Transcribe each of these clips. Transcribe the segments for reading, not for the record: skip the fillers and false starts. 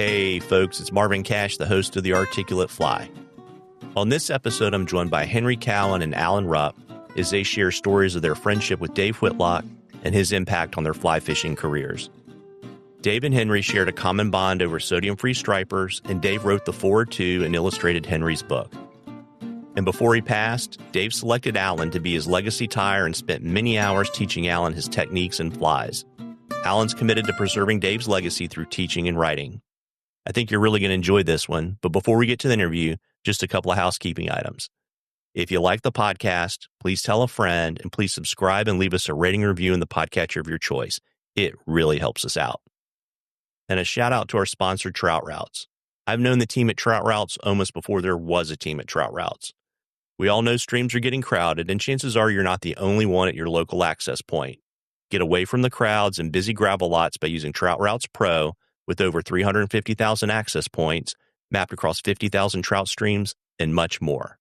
Hey folks, it's Marvin Cash, the host of The Articulate Fly. On this episode, I'm joined by Henry Cowan and Alan Rupp as they share stories of their friendship with Dave Whitlock and his impact on their fly fishing careers. Dave and Henry shared a common bond over sodium-free stripers, and Dave wrote the foreword to and illustrated Henry's book. And before he passed, Dave selected Alan to be his legacy tire and spent many hours teaching Alan his techniques and flies. Alan's committed to preserving Dave's legacy through teaching and writing. I think you're really going to enjoy this one, but before we get to the interview, just a couple of housekeeping items. If you like the podcast, please tell a friend, and please subscribe and leave us a rating and review in the podcatcher of your choice. It really helps us out. And a shout out to our sponsor, Trout Routes. I've known the team at Trout Routes almost before there was a team at Trout Routes. We all know streams are getting crowded, and chances are you're not the only one at your local access point. Get away from the crowds and busy gravel lots by using Trout Routes Pro with over 350,000 access points, mapped across 50,000 trout streams, and much more.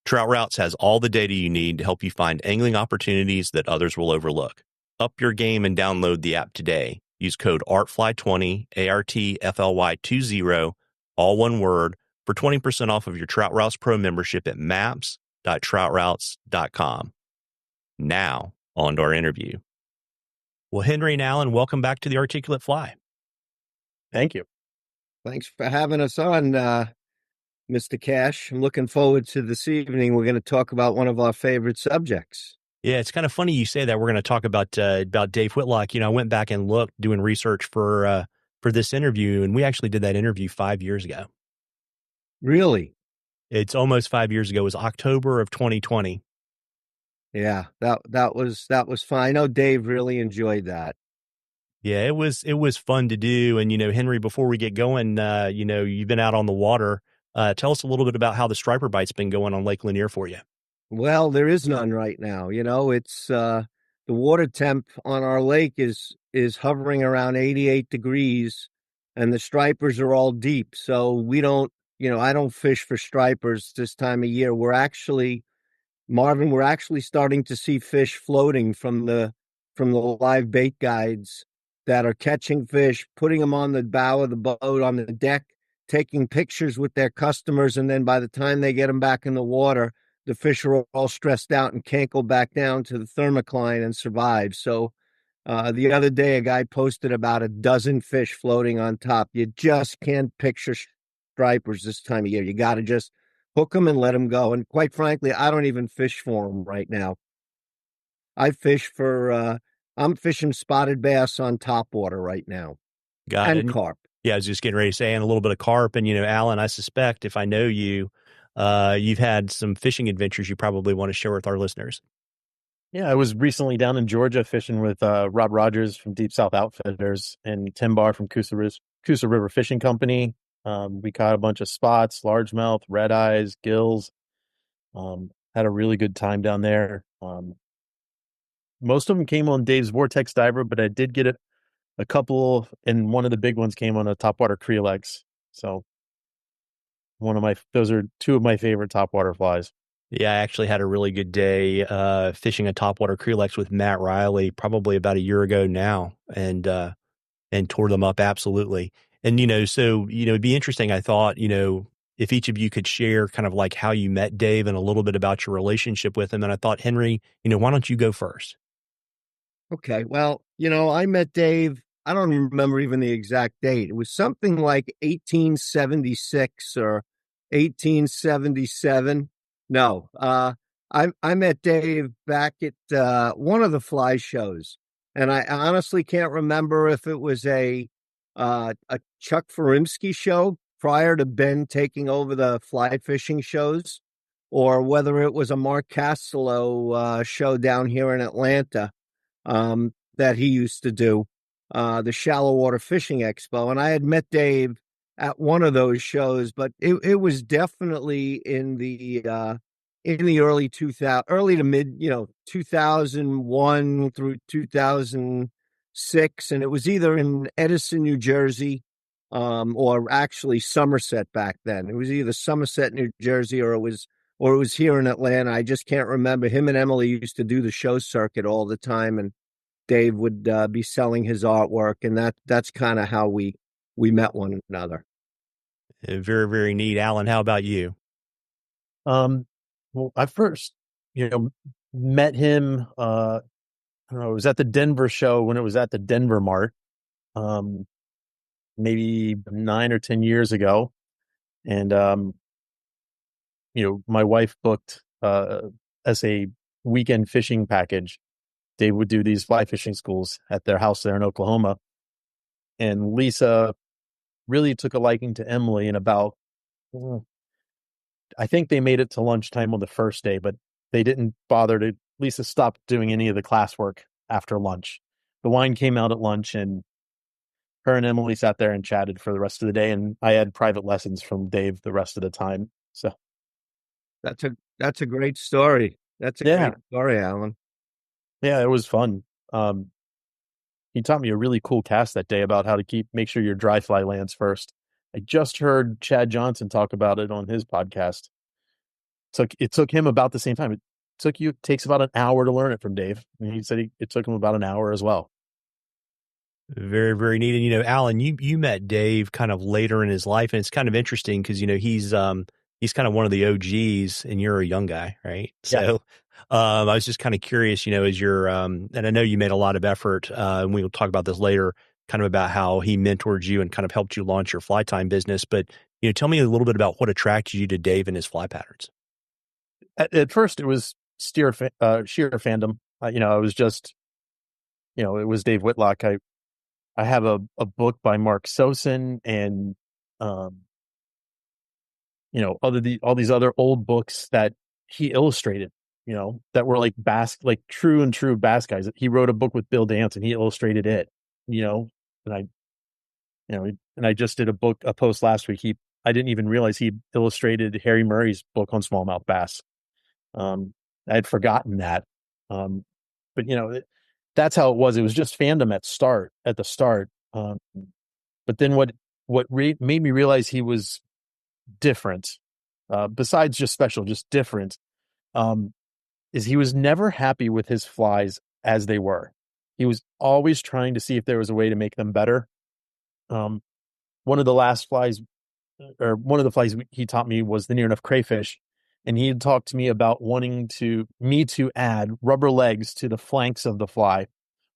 Trout Routes has all the data you need to help you find angling opportunities that others will overlook. Up your game and download the app today. Use code ARTFLY20, ARTFLY20, all one word, for 20% off of your Trout Routes Pro membership at maps.troutroutes.com. Now, on to our interview. Well, Henry and Alan, welcome back to The Articulate Fly. Thank you. Thanks for having us on, Mr. Cash. I'm looking forward to this evening. We're going to talk about one of our favorite subjects. Yeah, it's kind of funny you say that. We're going to talk about Dave Whitlock. You know, I went back and looked doing research for this interview, and we actually did that interview 5 years ago. Really? It's almost 5 years ago. It was October of 2020. Yeah, that was fun. I know Dave really enjoyed that. Yeah, it was fun to do. And, you know, Henry, before we get going, you know, you've been out on the water. Tell us a little bit about how the striper bite's been going on Lake Lanier for you. Well, there is none right now. You know, it's the water temp on our lake is hovering around 88 degrees, and the stripers are all deep. So we don't, you know, I don't fish for stripers this time of year. Marvin, we're actually starting to see fish floating from the live bait guides that are catching fish, putting them on the bow of the boat, on the deck, taking pictures with their customers, and then by the time they get them back in the water, the fish are all stressed out and can't go back down to the thermocline and survive. So the other day, a guy posted about a dozen fish floating on top. You just can't picture stripers this time of year. You got to just hook them and let them go. And quite frankly, I don't even fish for them right now. I fish for... I'm fishing spotted bass on topwater right now. Got it. And carp. Yeah, I was just getting ready to say, and a little bit of carp. And, you know, Alan, I suspect if I know you, you've had some fishing adventures you probably want to share with our listeners. Yeah, I was recently down in Georgia fishing with Rob Rogers from Deep South Outfitters and Tim Barr from Coosa River Fishing Company. We caught a bunch of spots, largemouth, red eyes, gills. Had a really good time down there. Most of them came on Dave's Vortex Diver, but I did get a couple, and one of the big ones came on a topwater Creolex. So those are two of my favorite topwater flies. Yeah, I actually had a really good day fishing a topwater Creolex with Matt Riley probably about a year ago now, and tore them up absolutely. And, you know, so, you know, it'd be interesting, I thought, you know, if each of you could share kind of like how you met Dave and a little bit about your relationship with him. And I thought, Henry, you know, why don't you go first? Okay, well, you know, I met Dave, I don't remember even the exact date. It was something like 1876 or 1877. No, I met Dave back at one of the fly shows, and I honestly can't remember if it was a Chuck Furimsky show prior to Ben taking over the fly fishing shows, or whether it was a Mark Castello show down here in Atlanta. That he used to do, the Shallow Water Fishing Expo. And I had met Dave at one of those shows, but it was definitely in the early to mid, 2001 through 2006. And it was either in Edison, New Jersey, or actually Somerset back then. It was either Somerset, New Jersey, or it was here in Atlanta. I just can't remember. Him and Emily used to do the show circuit all the time, and Dave would be selling his artwork, and that's kind of how we we met one another. Very, very neat. Alan, how about you? Well, I first, met him, I don't know, it was at the Denver show when it was at the Denver Mart, um, maybe 9 or 10 years ago. And, my wife booked, as a weekend fishing package. They would do these fly fishing schools at their house there in Oklahoma. And Lisa really took a liking to Emily. And I think they made it to lunchtime on the first day, but they didn't bother to. Lisa stopped doing any of the classwork after lunch. The wine came out at lunch, and her and Emily sat there and chatted for the rest of the day. And I had private lessons from Dave the rest of the time. So that's a great story. That's a great story, Alan. Yeah, it was fun. He taught me a really cool cast that day about how to make sure your dry fly lands first. I just heard Chad Johnson talk about it on his podcast. It took him about the same time. It takes about an hour to learn it from Dave. And he said it took him about an hour as well. Very, very neat. And, Alan, you met Dave kind of later in his life, and it's kind of interesting because, he's kind of one of the OGs and you're a young guy, right? Yeah. So, I was just kind of curious, as you're, and I know you made a lot of effort, and we will talk about this later, kind of about how he mentored you and kind of helped you launch your fly time business. But, tell me a little bit about what attracted you to Dave and his fly patterns. At first it was sheer fandom. I was just, it was Dave Whitlock. I have a book by Mark Sosin and, all these other old books that he illustrated, that were like true bass guys. He wrote a book with Bill Dance and he illustrated it, and I just did a post last week. I didn't even realize he illustrated Harry Murray's book on smallmouth bass. I had forgotten that. But that's how it was. It was just fandom at the start. But then what made me realize he was different, besides just special, just different, is he was never happy with his flies as they were. He was always trying to see if there was a way to make them better. One of the flies he taught me was the near enough crayfish. And he had talked to me about wanting me to add rubber legs to the flanks of the fly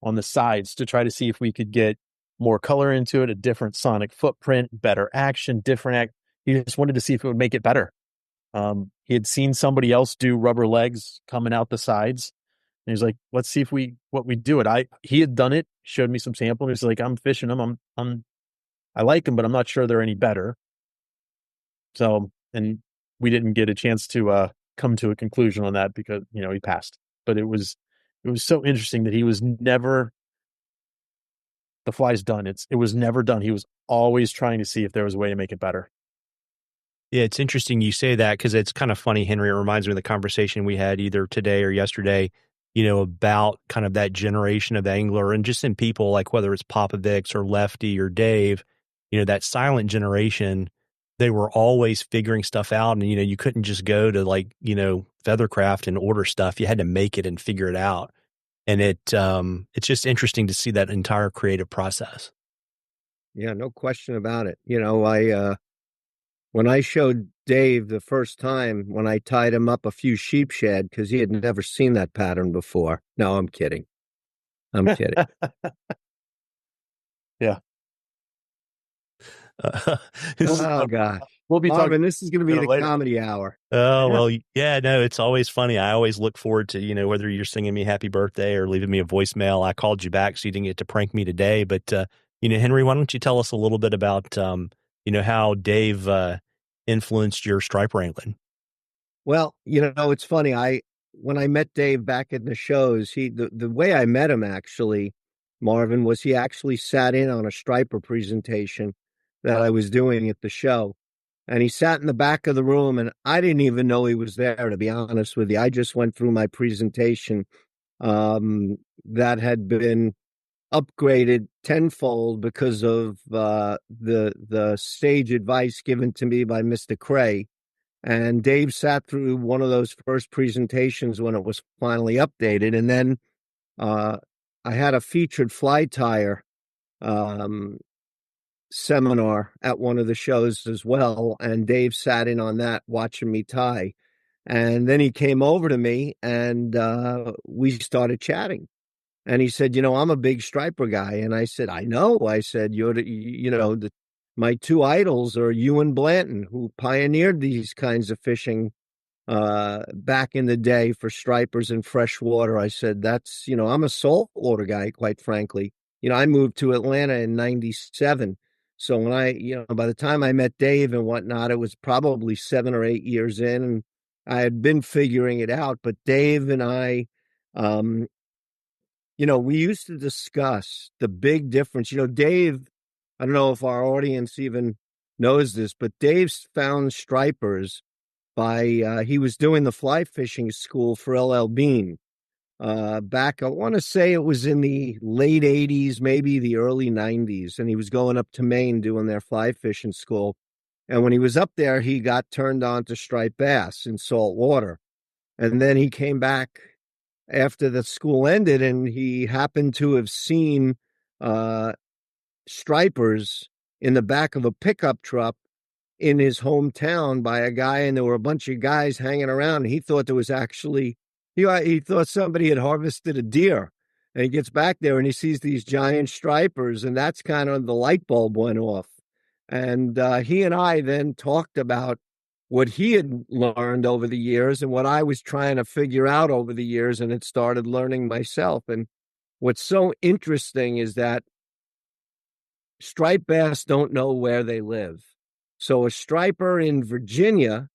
on the sides to try to see if we could get more color into it, a different sonic footprint, better action, he just wanted to see if it would make it better. He had seen somebody else do rubber legs coming out the sides. And he's like, let's see what we do it. He had done it, showed me some sample. And he's like, I'm fishing them. I like them, but I'm not sure they're any better. So, and we didn't get a chance to come to a conclusion on that because, he passed. But it was so interesting that he was never, the fly's done. It was never done. He was always trying to see if there was a way to make it better. Yeah, it's interesting you say that because it's kind of funny, Henry. It reminds me of the conversation we had either today or yesterday, about kind of that generation of angler and just in people, like whether it's Popovich or Lefty or Dave, that silent generation, they were always figuring stuff out. And, you couldn't just go to Feathercraft and order stuff. You had to make it and figure it out. And it's just interesting to see that entire creative process. Yeah, no question about it. When I showed Dave the first time, when I tied him up a few sheep shed, because he had never seen that pattern before. No, I'm kidding. Yeah. Oh, gosh. We'll be talking. This is going to be the later. Comedy hour. Oh, well, yeah, no, it's always funny. I always look forward to, whether you're singing me happy birthday or leaving me a voicemail. I called you back so you didn't get to prank me today. But, Henry, why don't you tell us a little bit about, how Dave influenced your striper angling? Well, it's funny. When I met Dave back in the shows, the way I met him actually, Marvin, was he actually sat in on a striper presentation that I was doing at the show. And he sat in the back of the room, and I didn't even know he was there, to be honest with you. I just went through my presentation that had been upgraded tenfold because of the stage advice given to me by Mr. Cray. And Dave sat through one of those first presentations when it was finally updated. And then I had a featured fly tire seminar at one of the shows as well, and Dave sat in on that watching me tie. And then he came over to me and we started chatting. And he said, I'm a big striper guy. And I said, I know. I said, my two idols are you and Blanton, who pioneered these kinds of fishing back in the day for stripers in freshwater. I said, I'm a saltwater guy, quite frankly. I moved to Atlanta in 97. So when by the time I met Dave and whatnot, it was probably 7 or 8 years in, and I had been figuring it out. But Dave and I, we used to discuss the big difference. Dave, I don't know if our audience even knows this, but Dave's found stripers by he was doing the fly fishing school for LL Bean back, I want to say it was in the late 80s, maybe the early 90s, and he was going up to Maine doing their fly fishing school. And when he was up there, he got turned on to striped bass in salt water. And then he came back after the school ended, and he happened to have seen stripers in the back of a pickup truck in his hometown by a guy, and there were a bunch of guys hanging around. And he thought there was actually, he thought somebody had harvested a deer. And he gets back there and he sees these giant stripers, and that's kind of the light bulb went off. And he and I then talked about what he had learned over the years and what I was trying to figure out over the years and had started learning myself. And what's so interesting is that striped bass don't know where they live. So a striper in Virginia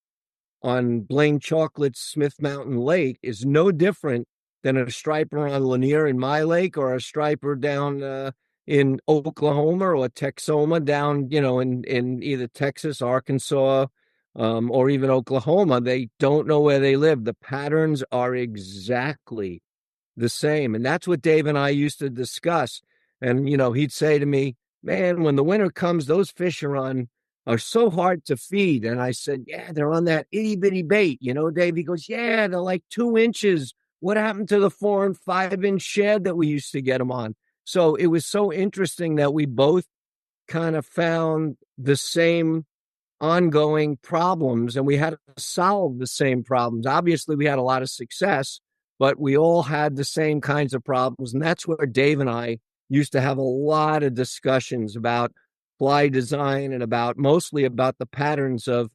on Blaine Chocolate's Smith Mountain Lake is no different than a striper on Lanier in my lake, or a striper down in Oklahoma, or Texoma down, in either Texas, Arkansas, or even Oklahoma. They don't know where they live. The patterns are exactly the same. And that's what Dave and I used to discuss. And, he'd say to me, man, when the winter comes, those fish are so hard to feed. And I said, yeah, they're on that itty bitty bait. Dave, he goes, yeah, they're like 2 inches. What happened to the 4 and 5 inch shad that we used to get them on? So it was so interesting that we both kind of found the same ongoing problems, and we had to solve the same problems. Obviously, we had a lot of success, but we all had the same kinds of problems. And that's where Dave and I used to have a lot of discussions about fly design and mostly about the patterns of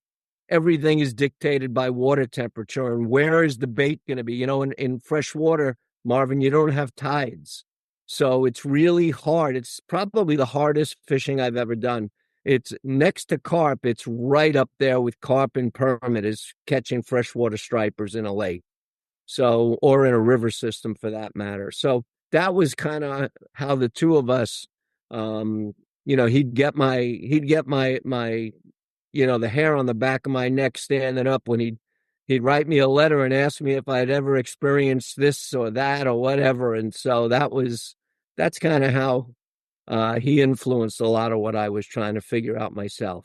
everything is dictated by water temperature and where is the bait going to be. In fresh water, Marvin, you don't have tides. So it's really hard. It's probably the hardest fishing I've ever done. It's next to carp. It's right up there with carp and permit is catching freshwater stripers in a lake. So, or in a river system for that matter. So that was kind of how the two of us, he'd get my, the hair on the back of my neck standing up when he'd write me a letter and ask me if I'd ever experienced this or that or whatever. And so that's kind of how he influenced a lot of what I was trying to figure out myself.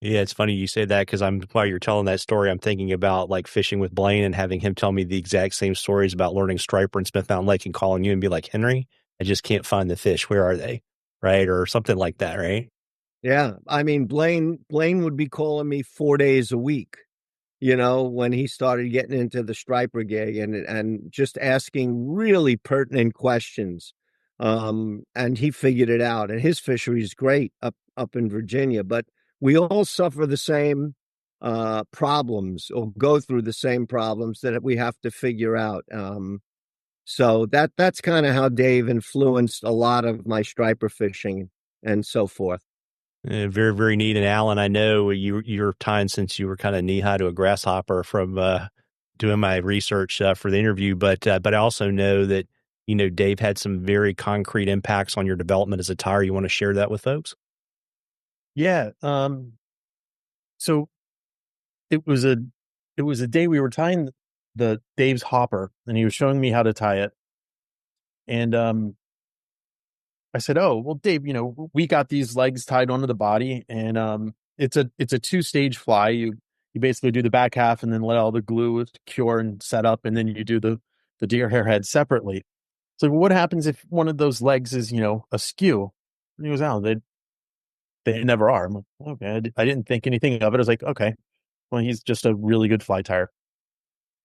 Yeah, it's funny you say that, because while you're telling that story, I'm thinking about like fishing with Blaine and having him tell me the exact same stories about learning striper in Smith Mountain Lake, and calling you and be like, Henry, I just can't find the fish. Where are they? Right. Or something like that. Right. Yeah. I mean, Blaine would be calling me 4 days a week, when he started getting into the striper gig, and just asking really pertinent questions. And he figured it out, and his fishery is great up in Virginia, but we all suffer the same problems, or go through the same problems that we have to figure out. So that's kind of how Dave influenced a lot of my striper fishing and so forth. Very, very neat. And Alan, I know you're tying, since you were kind of knee high to a grasshopper from doing my research for the interview, but I also know that, Dave had some very concrete impacts on your development as a tyer. You want to share that with folks? Yeah. So it was a day we were tying the Dave's hopper, and he was showing me how to tie it. And I said, "Oh, well, Dave, we got these legs tied onto the body, and it's a 2-stage fly. You basically do the back half and then let all the glue cure and set up, and then you do the deer hair head separately. So what happens if one of those legs is, askew?" And he goes, "Oh, they never are. I'm like, okay, I didn't think anything of it. I was like, okay, well, he's just a really good fly tire.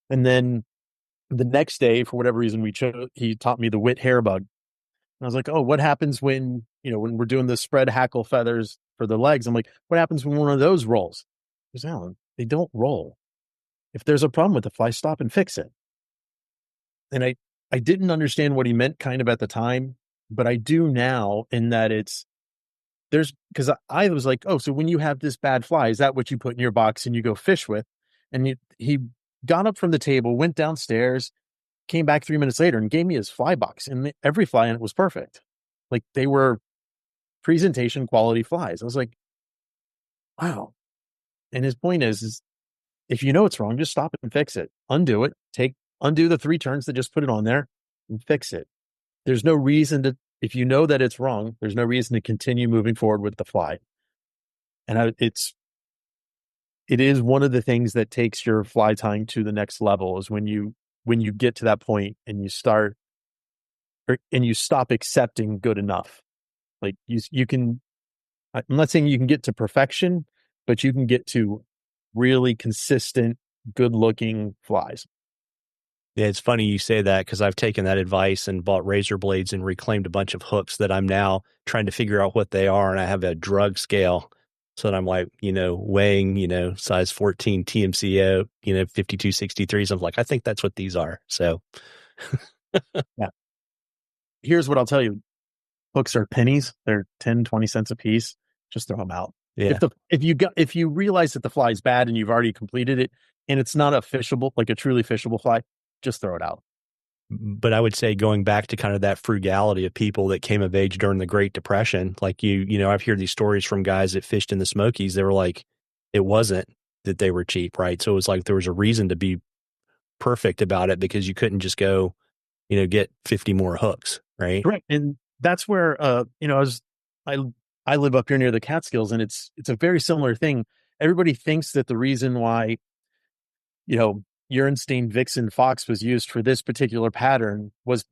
And then the next day, for whatever reason, he taught me the Witt hair bug. And I was like, oh, what happens when, when we're doing the spread hackle feathers for the legs? I'm like, what happens when one of those rolls? He goes, Alan, they don't roll. If there's a problem with the fly, stop and fix it. And I didn't understand what he meant kind of at the time, but I do now, in that because I was like, oh, so when you have this bad fly, is that what you put in your box and you go fish with? And he got up from the table, went downstairs, came back 3 minutes later and gave me his fly box, and every fly in it was perfect. Like, they were presentation quality flies. I was like, wow. And his point is if you know it's wrong, just stop and fix it. Undo it. Undo the 3 turns that just put it on there and fix it. There's no reason if you know that it's wrong, there's no reason to continue moving forward with the fly. And it is one of the things that takes your fly tying to the next level, is when you get to that point and you stop accepting good enough. Like, you can, I'm not saying you can get to perfection, but you can get to really consistent, good looking flies. Yeah, it's funny you say that, because I've taken that advice and bought razor blades and reclaimed a bunch of hooks that I'm now trying to figure out what they are. And I have a drug scale so that I'm like, weighing, size 14 TMCO, 5263s. I'm like, I think that's what these are. So yeah. Here's what I'll tell you. Hooks are pennies. They're 10, 20 cents a piece. Just throw them out. Yeah. If you realize that the fly is bad and you've already completed it and it's not a fishable, like a truly fishable fly, just throw it out. But I would say, going back to kind of that frugality of people that came of age during the Great Depression, like I've heard these stories from guys that fished in the Smokies. They were like, it wasn't that they were cheap, right? So it was like there was a reason to be perfect about it, because you couldn't just go, get 50 more hooks, right? Correct. And that's where, I live up here near the Catskills, and it's a very similar thing. Everybody thinks that the reason why, Urenstein Vixen Fox was used for this particular pattern was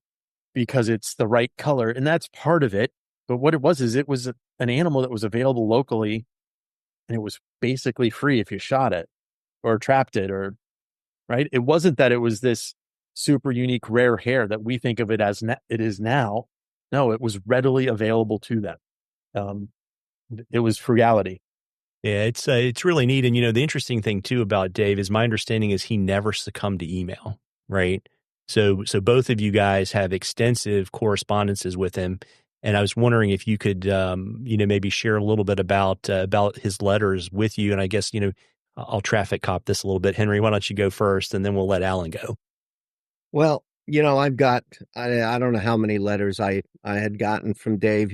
because it's the right color. And that's part of it. But what it was is it was an animal that was available locally, and it was basically free if you shot it or trapped it, or right. It wasn't that it was this super unique, rare hair that we think of it as it is now. No, it was readily available to them. It was frugality. Yeah, it's really neat. And, the interesting thing too about Dave is, my understanding is he never succumbed to email, right? So both of you guys have extensive correspondences with him. And I was wondering if you could, maybe share a little bit about his letters with you. And I guess, I'll traffic cop this a little bit. Henry, why don't you go first, and then we'll let Alan go. Well, I've got, I don't know how many letters I had gotten from Dave.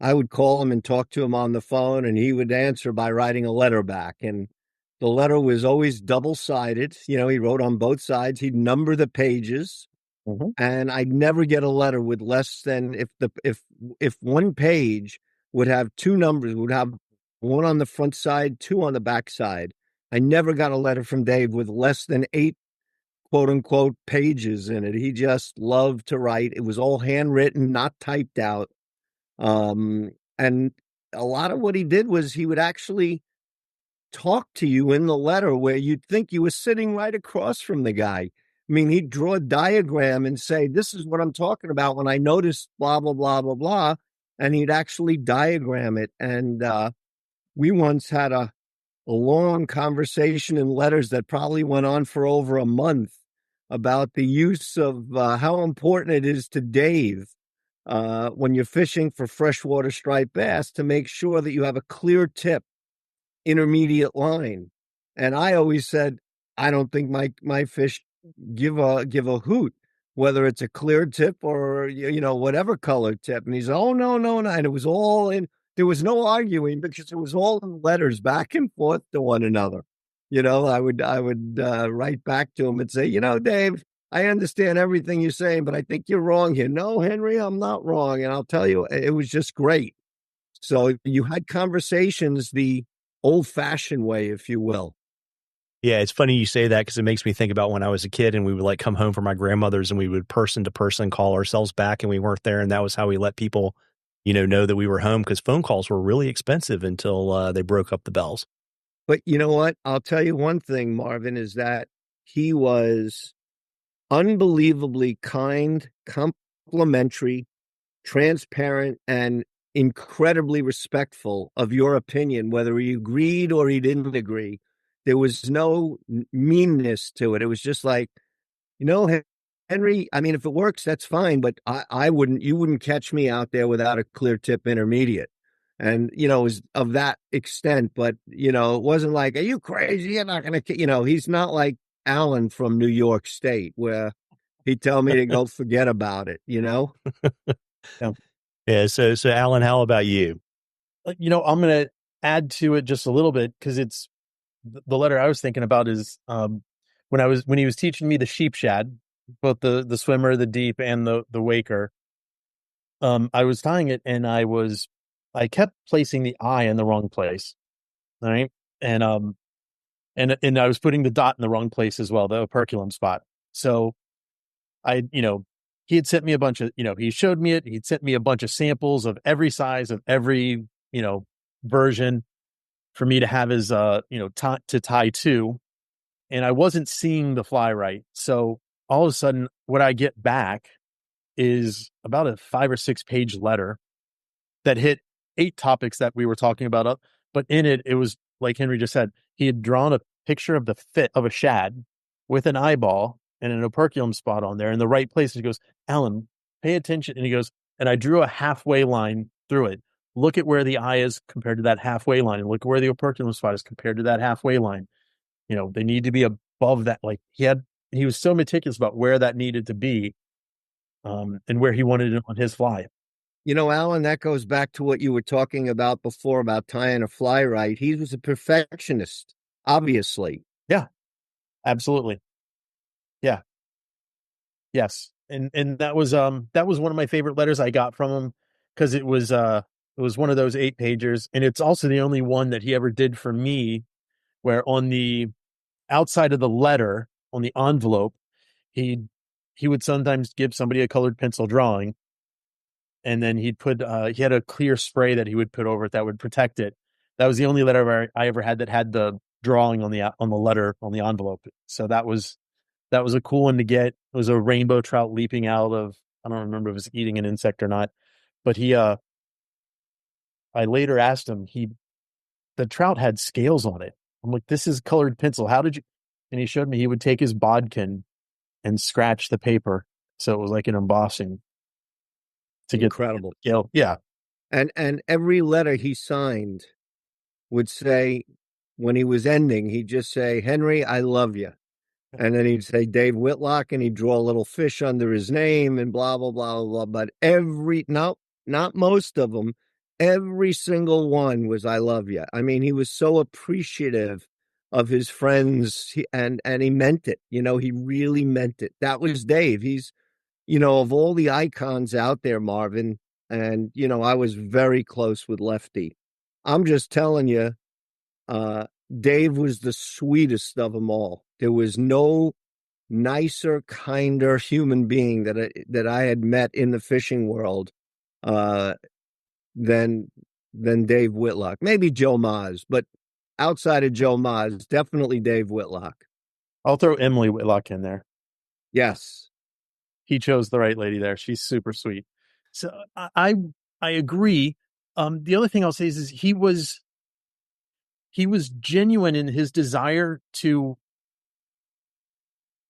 I would call him and talk to him on the phone, and he would answer by writing a letter back. And the letter was always double-sided. He wrote on both sides. He'd number the pages. Mm-hmm. And I'd never get a letter with less than, if one page would have 2 numbers, would have 1 on the front side, 2 on the back side. I never got a letter from Dave with less than 8 quote unquote pages in it. He just loved to write. It was all handwritten, not typed out. And a lot of what he did was he would actually talk to you in the letter where you'd think you were sitting right across from the guy. I mean, he'd draw a diagram and say, this is what I'm talking about when I noticed blah, blah, blah, blah, blah. And he'd actually diagram it. And we once had a long conversation in letters that probably went on for over a month about the use of how important it is to Dave when you're fishing for freshwater striped bass to make sure that you have a clear tip, intermediate line. And I always said, I don't think my fish give a hoot, whether it's a clear tip or, whatever color tip. And he's, oh, no. And it was all in, there was no arguing because it was all in letters back and forth to one another. I would write back to him and say, Dave, I understand everything you're saying, but I think you're wrong here. No, Henry, I'm not wrong. And I'll tell you, it was just great. So you had conversations the old-fashioned way, if you will. Yeah, it's funny you say that, because it makes me think about when I was a kid and we would come home from my grandmother's and we would person to person call ourselves back and we weren't there. And that was how we let people know that we were home, because phone calls were really expensive until they broke up the bells. But you know what? I'll tell you one thing, Marvin, is that he was unbelievably kind, complimentary, transparent, and incredibly respectful of your opinion, whether he agreed or he didn't agree. There was no meanness to it. It was just like, Henry, I mean, if it works, that's fine, but you wouldn't catch me out there without a clear tip intermediate. And, it was of that extent, but, it wasn't like, are you crazy? You're not going to, he's not like Alan from New York State, where he'd tell me to go forget about it, Yeah. Yeah. So Alan, how about you? I'm going to add to it just a little bit, because it's the letter I was thinking about is when he was teaching me the sheep shad, both the swimmer, the deep, and the waker. I was tying it, and I kept placing the eye in the wrong place. All right. And and I was putting the dot in the wrong place as well, the operculum spot. So he had sent me a bunch of, he showed me it. He'd sent me a bunch of samples of every size of every, version for me to have as, to tie to. And I wasn't seeing the fly right. So all of a sudden, what I get back is about a 5 or 6 page letter that hit 8 topics that we were talking about. But in it, it was like Henry just said, he had drawn a picture of the fit of a shad with an eyeball and an operculum spot on there in the right place. And he goes, Alan, pay attention. And he goes, and I drew a halfway line through it. Look at where the eye is compared to that halfway line, and look at where the operculum spot is compared to that halfway line. They need to be above that. Like he was so meticulous about where that needed to be, and where he wanted it on his fly. Alan, that goes back to what you were talking about before about tying a fly right. He was a perfectionist, obviously. Yeah, absolutely. Yeah. Yes. And that was one of my favorite letters I got from him, because it was one of those 8 pagers, and it's also the only one that he ever did for me, where on the outside of the letter, on the envelope, he would sometimes give somebody a colored pencil drawing, and then he'd put he had a clear spray that he would put over it that would protect it. That was the only letter I ever had that had the drawing on the letter on the envelope. So that was a cool one to get. It was a rainbow trout leaping out of, I don't remember if it was eating an insect or not, but I later asked him, the trout had scales on it. I'm like, this is colored pencil. How did you? And he showed me he would take his bodkin and scratch the paper, so it was like an embossing to get incredible. Yeah. And every letter he signed would say, when he was ending, he'd just say, Henry, I love you. And then he'd say Dave Whitlock, and he'd draw a little fish under his name and blah, blah, blah, blah. But not most of them, every single one was I love you. I mean, he was so appreciative of his friends, and he meant it. He really meant it. That was Dave. He's, of all the icons out there, Marvin, and, I was very close with Lefty. I'm just telling you, Dave was the sweetest of them all. There was no nicer, kinder human being that I had met in the fishing world than Dave Whitlock. Maybe Joe Maz, but outside of Joe Maz, definitely Dave Whitlock. I'll throw Emily Whitlock in there. Yes. He chose the right lady there. She's super sweet. So I agree. The other thing I'll say is he was genuine in his desire to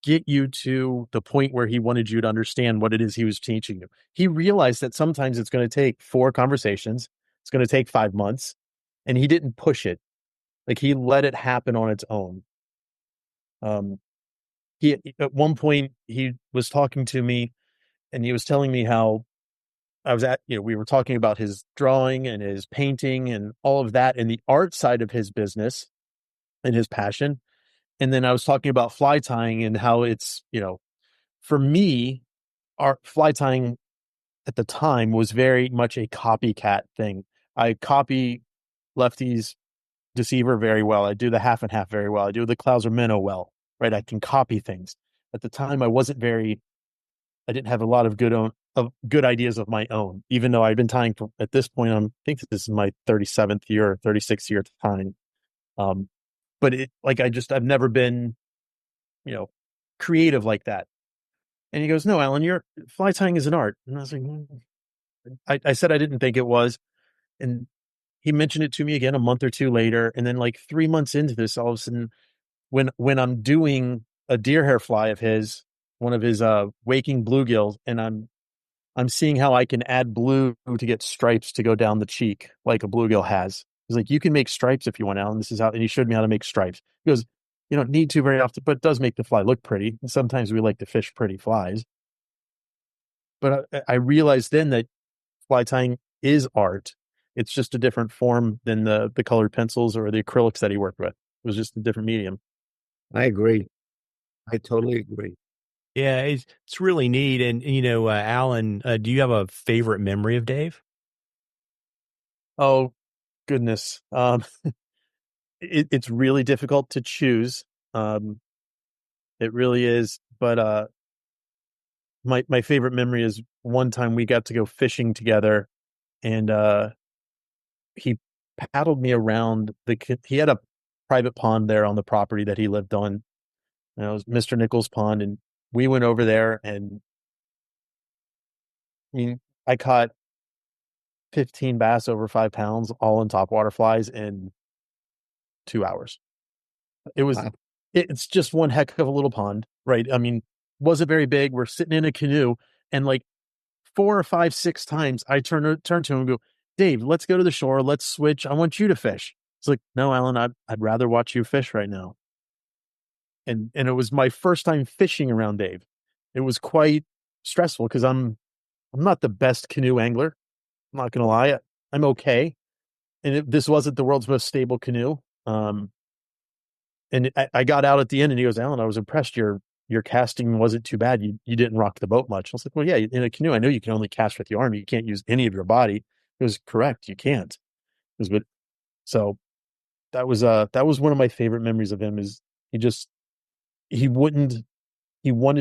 get you to the point where he wanted you to understand what it is he was teaching you. He realized that sometimes it's going to take 4 conversations. It's going to take 5 months, and he didn't push it. Like, he let it happen on its own. He, at one point, he was talking to me, and he was telling me how we were talking about his drawing and his painting and all of that, and the art side of his business and his passion. And then I was talking about fly tying and how it's, for me, our fly tying at the time was very much a copycat thing. I copy Lefty's Deceiver very well. I do the half and half very well. I do the Clouser Minnow well, right? I can copy things. At the time, I didn't have a lot of good of good ideas of my own, even though I've been tying for, at this point, I think this is my 37th year, 36th year tying. But I've never been, creative like that. And he goes, no, Alan, your fly tying is an art. And I was like, I said, I didn't think it was. And he mentioned it to me again a month or two later. And then like 3 months into this, all of a sudden, when I'm doing a deer hair fly of his, one of his waking bluegills, and I'm seeing how I can add blue to get stripes to go down the cheek like a bluegill has. He's like, you can make stripes if you want, Alan. This is how, and he showed me how to make stripes. He goes, you don't need to very often, but it does make the fly look pretty. And sometimes we like to fish pretty flies. But I realized then that fly tying is art. It's just a different form than the colored pencils or the acrylics that he worked with. It was just a different medium. I agree. I totally agree. Yeah, it's really neat. And, Alan, do you have a favorite memory of Dave? Oh, goodness. It's really difficult to choose. It really is. But my favorite memory is one time we got to go fishing together, and he paddled me around he had a private pond there on the property that he lived on. And it was Mr. Nichols Pond, and we went over there, and I mean, I caught 15 bass over 5 pounds, all in topwater flies in 2 hours. It was, Wow. it's just one heck of a little pond, right? I mean, wasn't very big. We're sitting in a canoe, and like 4 or 5, 6 times I turn to him and go, Dave, let's go to the shore. Let's switch. I want you to fish. It's like, no, Alan, I'd rather watch you fish right now. And it was my first time fishing around Dave. It was quite stressful because I'm not the best canoe angler. I'm not gonna lie. I'm okay. And this wasn't the world's most stable canoe. And I got out at the end, and he goes, Alan, I was impressed. Your casting wasn't too bad. You didn't rock the boat much. I was like, well, yeah, in a canoe, I know you can only cast with your arm. You can't use any of your body. It was correct. You can't. So that was one of my favorite memories of him. Is he wanted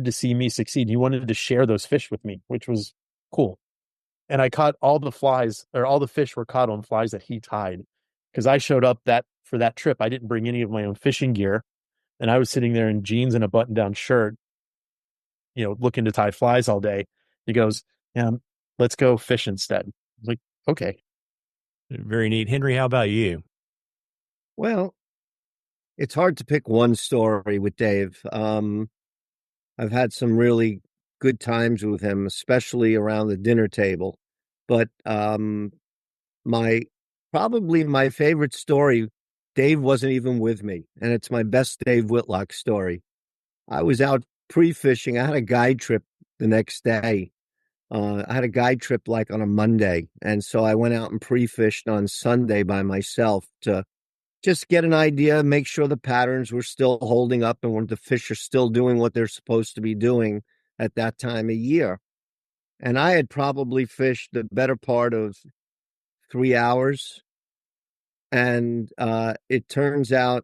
to see me succeed. He wanted to share those fish with me, which was cool. And I caught all the fish were caught on flies that he tied, because I showed up for that trip. I didn't bring any of my own fishing gear, and I was sitting there in jeans and a button-down shirt, looking to tie flies all day. He goes, yeah, let's go fish instead. I was like, okay. Very neat. Henry, how about you? Well, it's hard to pick one story with Dave. I've had some really good times with him, especially around the dinner table. But probably my favorite story, Dave wasn't even with me, and it's my best Dave Whitlock story. I was out pre-fishing. I had a guide trip the next day. I had a guide trip like on a Monday, and so I went out and pre-fished on Sunday by myself to just get an idea, make sure the patterns were still holding up and when the fish are still doing what they're supposed to be doing at that time of year. And I had probably fished the better part of 3 hours. And it turns out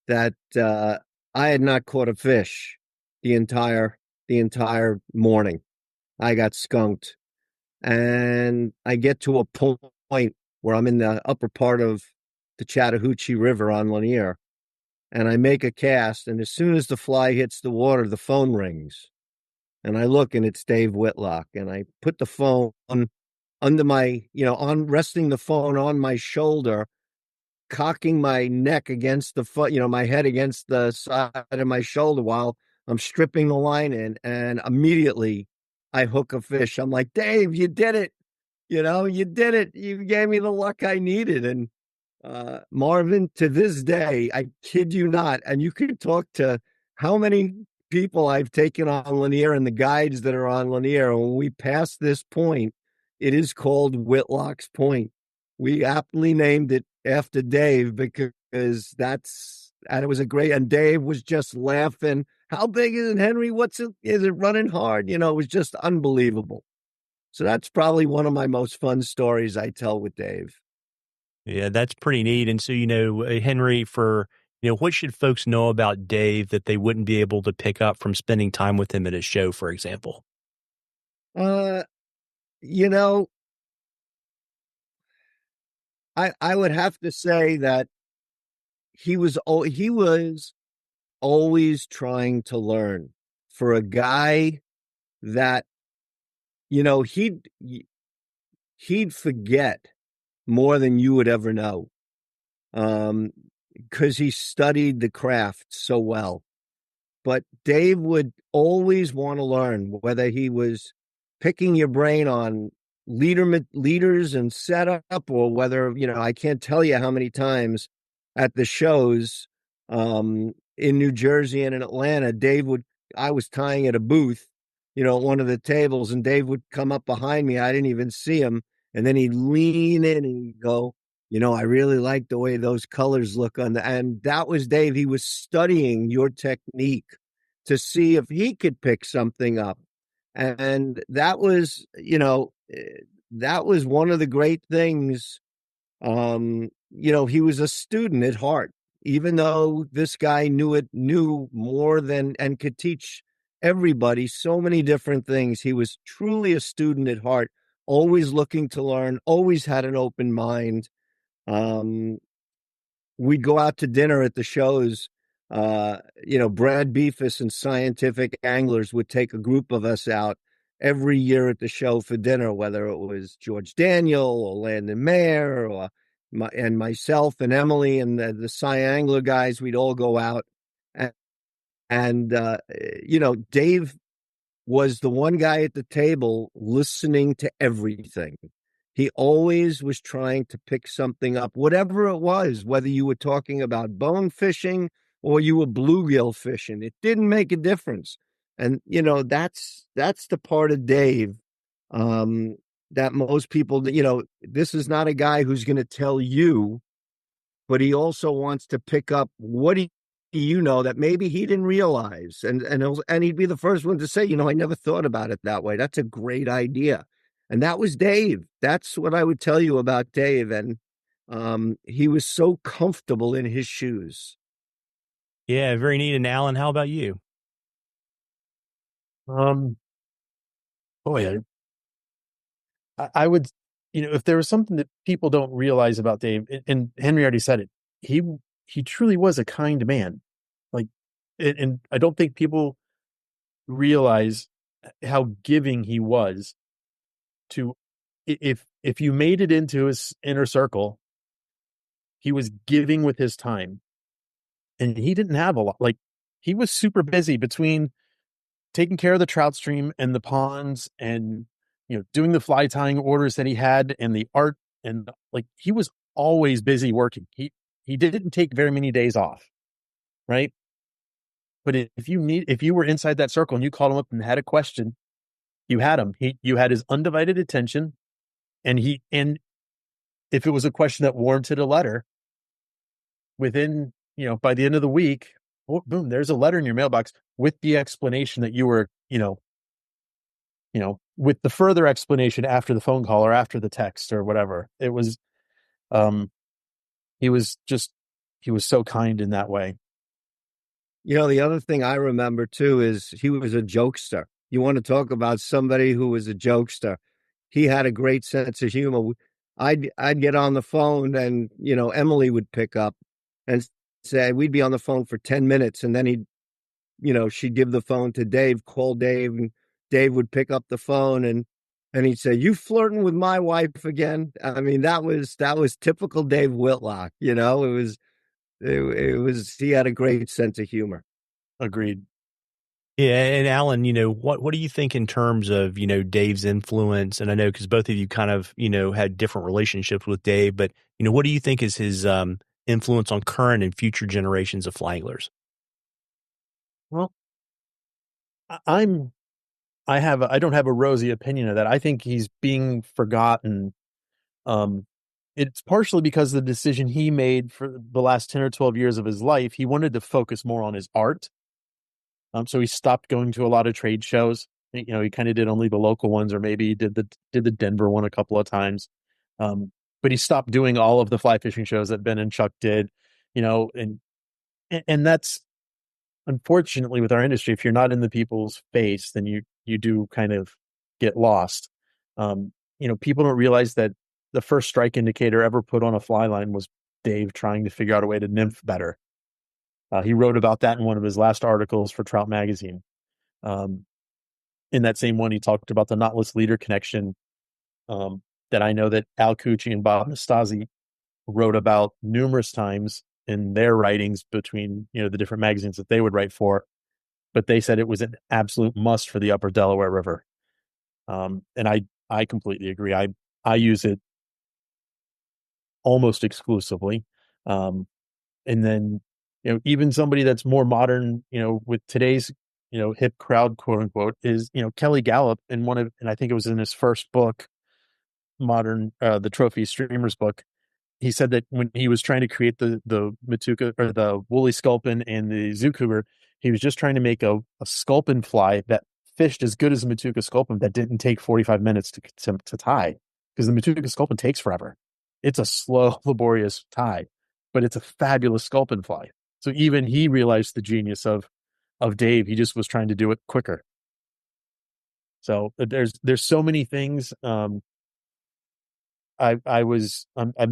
that I had not caught a fish the entire morning. I got skunked. And I get to a point where I'm in the upper part of the Chattahoochee River on Lanier, and I make a cast, and as soon as the fly hits the water, the phone rings, and I look, and it's Dave Whitlock, and I put the phone under my, resting the phone on my shoulder, cocking my neck against the foot, my head against the side of my shoulder while I'm stripping the line in, and immediately I hook a fish. I'm like, Dave, you did it. You did it. You gave me the luck I needed. And Marvin, to this day, I kid you not, and you can talk to how many people I've taken on Lanier and the guides that are on Lanier. When we pass this point, it is called Whitlock's Point. We aptly named it after Dave because and it was and Dave was just laughing. How big is it, Henry? Is it running hard? It was just unbelievable. So that's probably one of my most fun stories I tell with Dave. Yeah, that's pretty neat. And so, Henry, what should folks know about Dave that they wouldn't be able to pick up from spending time with him at his show, for example? You know, I would have to say that he was always trying to learn. For a guy that, you know, he'd forget more than you would ever know. Because he studied the craft so well. But Dave would always want to learn, whether he was picking your brain on leaders and setup, or whether, I can't tell you how many times at the shows in New Jersey and in Atlanta, I was tying at a booth, at one of the tables, and Dave would come up behind me. I didn't even see him. And then he'd lean in and he'd go, I really like the way those colors look and that was Dave. He was studying your technique to see if he could pick something up. And that was one of the great things. He was a student at heart, even though this guy knew more than, and could teach everybody so many different things. He was truly a student at heart, always looking to learn, always had an open mind. We'd go out to dinner at the shows. Brad Beefus and Scientific Anglers would take a group of us out every year at the show for dinner, whether it was George Daniel or Landon Mayer and myself and Emily and the Sci Angler guys. We'd all go out. And Dave was the one guy at the table listening to everything. He always was trying to pick something up, whatever it was, whether you were talking about bone fishing or you were bluegill fishing. It didn't make a difference. And, that's the part of Dave that most people, this is not a guy who's going to tell you, but he also wants to pick up what that maybe he didn't realize. And he'd be the first one to say, I never thought about it that way. That's a great idea. And that was Dave. That's what I would tell you about Dave. And he was so comfortable in his shoes. Yeah, very neat. And Alan, how about you? Boy, I would, if there was something that people don't realize about Dave, and Henry already said it, he truly was a kind man. Like, and I don't think people realize how giving he was to, if you made it into his inner circle, he was giving with his time, and he didn't have a lot. Like, he was super busy between taking care of the trout stream and the ponds and, doing the fly tying orders that he had and the art. And like, he was always busy working. He didn't take very many days off. Right. But if you were inside that circle and you called him up and had a question, you had him. You had his undivided attention, and if it was a question that warranted a letter, within, by the end of the week, boom, there's a letter in your mailbox with the explanation that you were, with the further explanation after the phone call or after the text or whatever. It was, he was so kind in that way. The other thing I remember too is he was a jokester. You want to talk about somebody who was a jokester. He had a great sense of humor. I'd get on the phone and, Emily would pick up and say, we'd be on the phone for 10 minutes. And then she'd give the phone to Dave, call Dave, and Dave would pick up the phone and he'd say, "You flirting with my wife again?" I mean, that was typical Dave Whitlock. It was, he had a great sense of humor. Agreed. Yeah. And Alan, what do you think in terms of, Dave's influence? And I know, because both of you kind of, had different relationships with Dave, but, what do you think is his influence on current and future generations of fly anglers? Well, I don't have a rosy opinion of that. I think he's being forgotten. It's partially because of the decision he made for the last 10 or 12 years of his life. He wanted to focus more on his art. So he stopped going to a lot of trade shows. He kind of did only the local ones, or maybe he did the Denver one a couple of times. But he stopped doing all of the fly fishing shows that Ben and Chuck did, and that's, unfortunately, with our industry, if you're not in the people's face, then you do kind of get lost. People don't realize that the first strike indicator ever put on a fly line was Dave trying to figure out a way to nymph better. He wrote about that in one of his last articles for Trout Magazine. In that same one, he talked about the knotless leader connection that I know that Al Cucci and Bob Nastasi wrote about numerous times in their writings between, the different magazines that they would write for. But they said it was an absolute must for the upper Delaware River. And I completely agree. I use it almost exclusively. And then, even somebody that's more modern, with today's, hip crowd, quote unquote, is, Kelly Gallup and I think it was in his first book, the Trophy Streamers book. He said that when he was trying to create the Matuka or the woolly sculpin and the Zookuber, he was just trying to make a sculpin fly that fished as good as a Matuka sculpin that didn't take 45 minutes to tie, because the Matuka sculpin takes forever. It's a slow, laborious tie, but it's a fabulous sculpin fly. So even he realized the genius of Dave. He just was trying to do it quicker. So there's so many things. I'm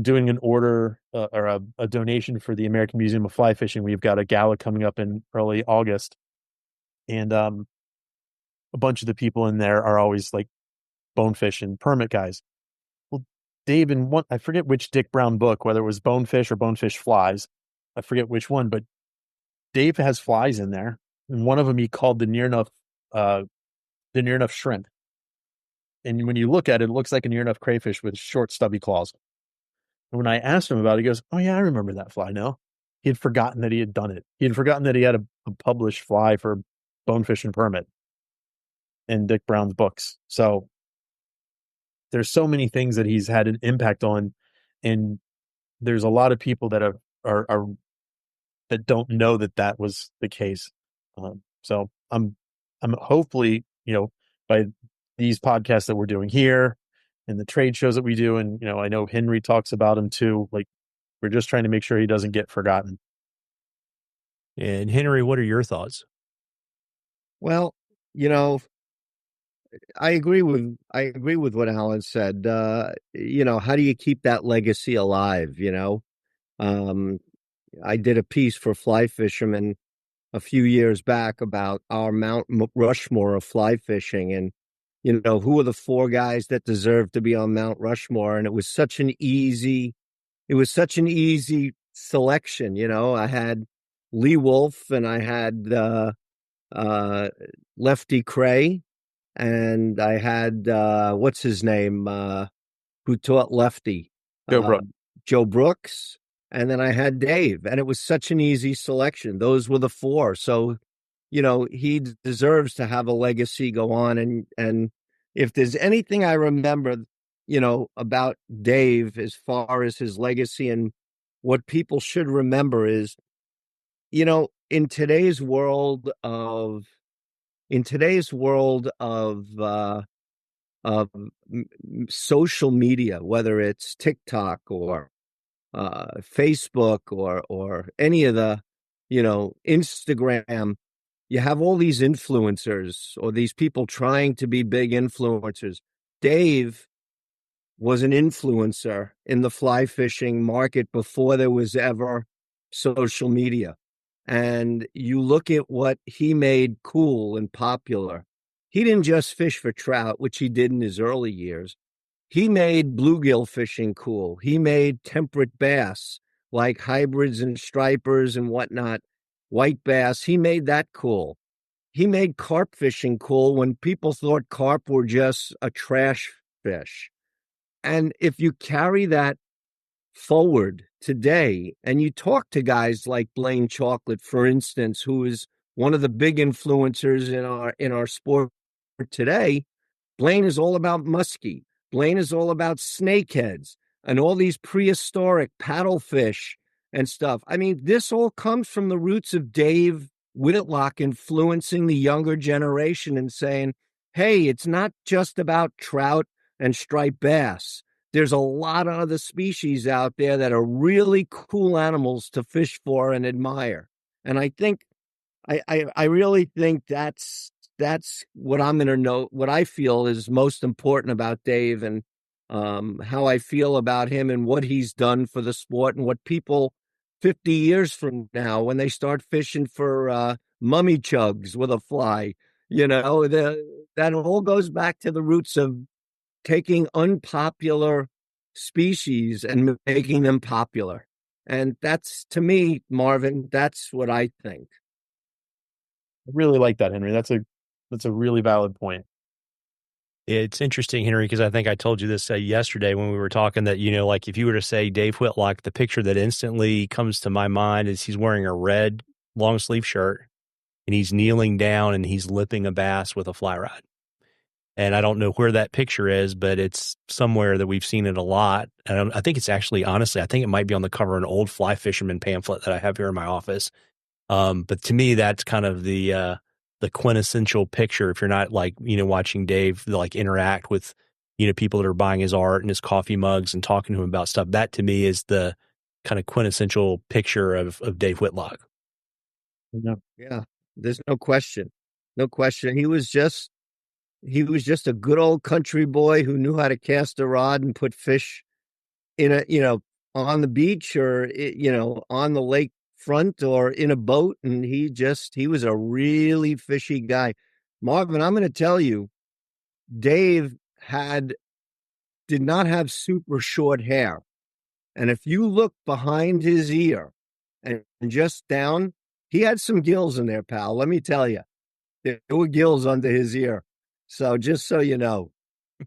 doing an order or a donation for the American Museum of Fly Fishing. We've got a gala coming up in early August, and a bunch of the people in there are always like bonefish and permit guys. Well, Dave, I forget which Dick Brown book, whether it was Bonefish or Bonefish Flies, I forget which one, but Dave has flies in there, and one of them he called the near enough shrimp. And when you look at it, it looks like a near enough crayfish with short, stubby claws. And when I asked him about it, he goes, "Oh yeah, I remember that fly now." He had forgotten that he had done it. He had forgotten that he had a published fly for Bonefish and Permit in Dick Brown's books. So there's so many things that he's had an impact on, and there's a lot of people that are that don't know that was the case. So I'm hopefully, by these podcasts that we're doing here and the trade shows that we do, and I know Henry talks about him too. Like, we're just trying to make sure he doesn't get forgotten. And Henry, what are your thoughts? Well, I agree with what Alan said. How do you keep that legacy alive? I did a piece for Fly Fisherman a few years back about our Mount Rushmore of fly fishing, and who are the four guys that deserve to be on Mount Rushmore. And it was such an easy selection. I had Lee Wolf, and I had Lefty Cray, and I had what's his name, who taught Lefty, Joe Brooks, and then I had Dave. And it was such an easy selection. Those were the four. So he deserves to have a legacy go on. And if there's anything I remember, about Dave as far as his legacy and what people should remember is, in today's world of social media, whether it's TikTok or Facebook or any of the, Instagram, you have all these influencers or these people trying to be big influencers. Dave was an influencer in the fly fishing market before there was ever social media. And you look at what he made cool and popular. He didn't just fish for trout, which he did in his early years. He made bluegill fishing cool. He made temperate bass, like hybrids and stripers and whatnot, white bass. He made that cool. He made carp fishing cool when people thought carp were just a trash fish. And if you carry that forward today and you talk to guys like Blaine Chocolate, for instance, who is one of the big influencers in our sport today, Blaine is all about muskie. Blaine is all about snakeheads and all these prehistoric paddlefish and stuff. I mean, this all comes from the roots of Dave Whitlock influencing the younger generation and saying, hey, it's not just about trout and striped bass. There's a lot of other species out there that are really cool animals to fish for and admire. And I think, I really think that's that's what I'm going to know. What I feel is most important about Dave, and how I feel about him and what he's done for the sport, and what people 50 years from now, when they start fishing for mummy chugs with a fly, that all goes back to the roots of taking unpopular species and making them popular. And that's, to me, Marvin, that's what I think. I really like that, Henry. That's a really valid point. It's interesting, Henry, because I think I told you this yesterday when we were talking that, like if you were to say Dave Whitlock, the picture that instantly comes to my mind is he's wearing a red long sleeve shirt and he's kneeling down and he's lipping a bass with a fly rod. And I don't know where that picture is, but it's somewhere that we've seen it a lot. And I think it's actually, honestly, I think it might be on the cover of an old fly fisherman pamphlet that I have here in my office. But to me, that's kind of the quintessential picture. If you're not watching Dave interact with, people that are buying his art and his coffee mugs and talking to him about stuff, that to me is the kind of quintessential picture of Dave Whitlock. Yeah, there's no question. No question. He was just a good old country boy who knew how to cast a rod and put fish in on the beach or, on the lake front or in a boat. And he was a really fishy guy. Marvin, I'm going to tell you, Dave did not have super short hair. And if you look behind his ear and just down, he had some gills in there, pal. Let me tell you, there were gills under his ear. So just so you know.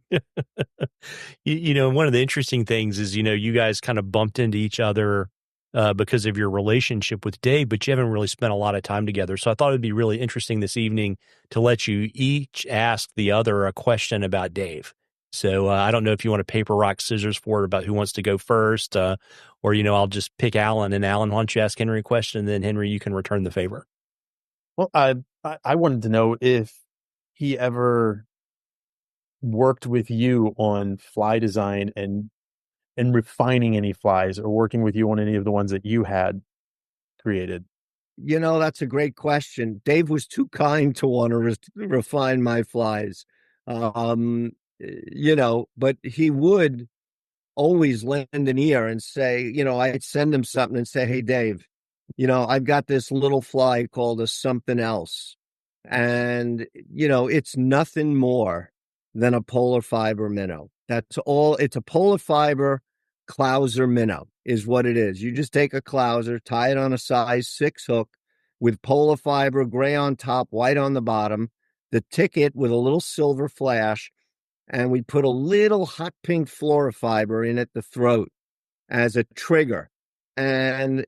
One of the interesting things is, you guys kind of bumped into each other because of your relationship with Dave, but you haven't really spent a lot of time together. So I thought it'd be really interesting this evening to let you each ask the other a question about Dave. So I don't know if you want to paper, rock, scissors for it about who wants to go first, or, I'll just pick Alan. And Alan, why don't you ask Henry a question, and then Henry, you can return the favor. Well, I wanted to know if he ever worked with you on fly design and refining any flies, or working with you on any of the ones that you had created. That's a great question. Dave was too kind to want to refine my flies. But he would always lend an ear and say, I'd send him something and say, hey, Dave, I've got this little fly called a something else. And, it's nothing more than a polar fiber minnow. That's all. It's a polar fiber clouser minnow is what it is. You just take a clouser, tie it on a size 6 hook with polar fiber, gray on top, white on the bottom, the ticket with a little silver flash, and we put a little hot pink fluorofiber in at the throat as a trigger. And,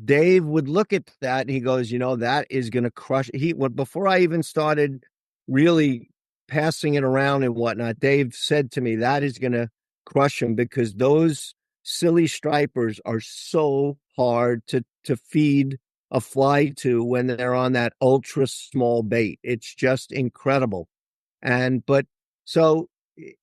Dave would look at that and he goes, that is going to crush. Before I even started really passing it around and whatnot, Dave said to me, that is going to crush him, because those silly stripers are so hard to feed a fly to when they're on that ultra small bait. It's just incredible. So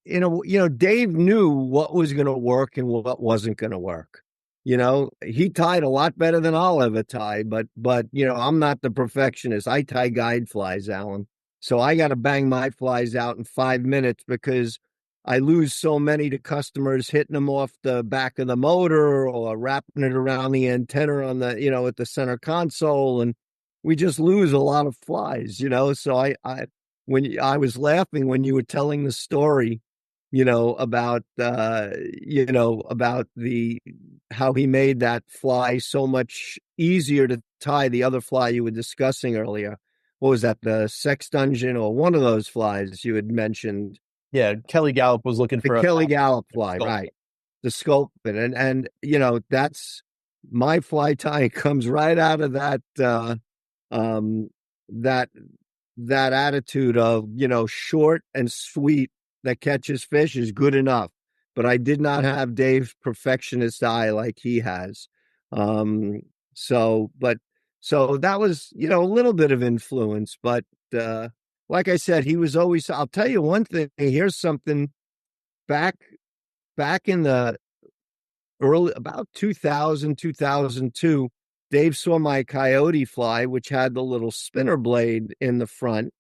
Dave knew what was going to work and what wasn't going to work. He tied a lot better than I'll ever tie, but I'm not the perfectionist. I tie guide flies, Alan. So I got to bang my flies out in 5 minutes, because I lose so many to customers hitting them off the back of the motor or wrapping it around the antenna on the, at the center console. And we just lose a lot of flies, So when I was laughing when you were telling the story, about how he made that fly so much easier to tie, the other fly you were discussing earlier. What was that? The Sex Dungeon, or one of those flies you had mentioned? Yeah, Kelly Gallup was looking for the Kelly Gallup fly, right? The sculpin, and that's my fly tie comes right out of that that attitude of short and sweet that catches fish is good enough. But I did not have Dave's perfectionist eye like he has. So that was, a little bit of influence, but like I said, he was always, I'll tell you one thing, here's something back in the early, about 2000, 2002, Dave saw my coyote fly, which had the little spinner blade in the front,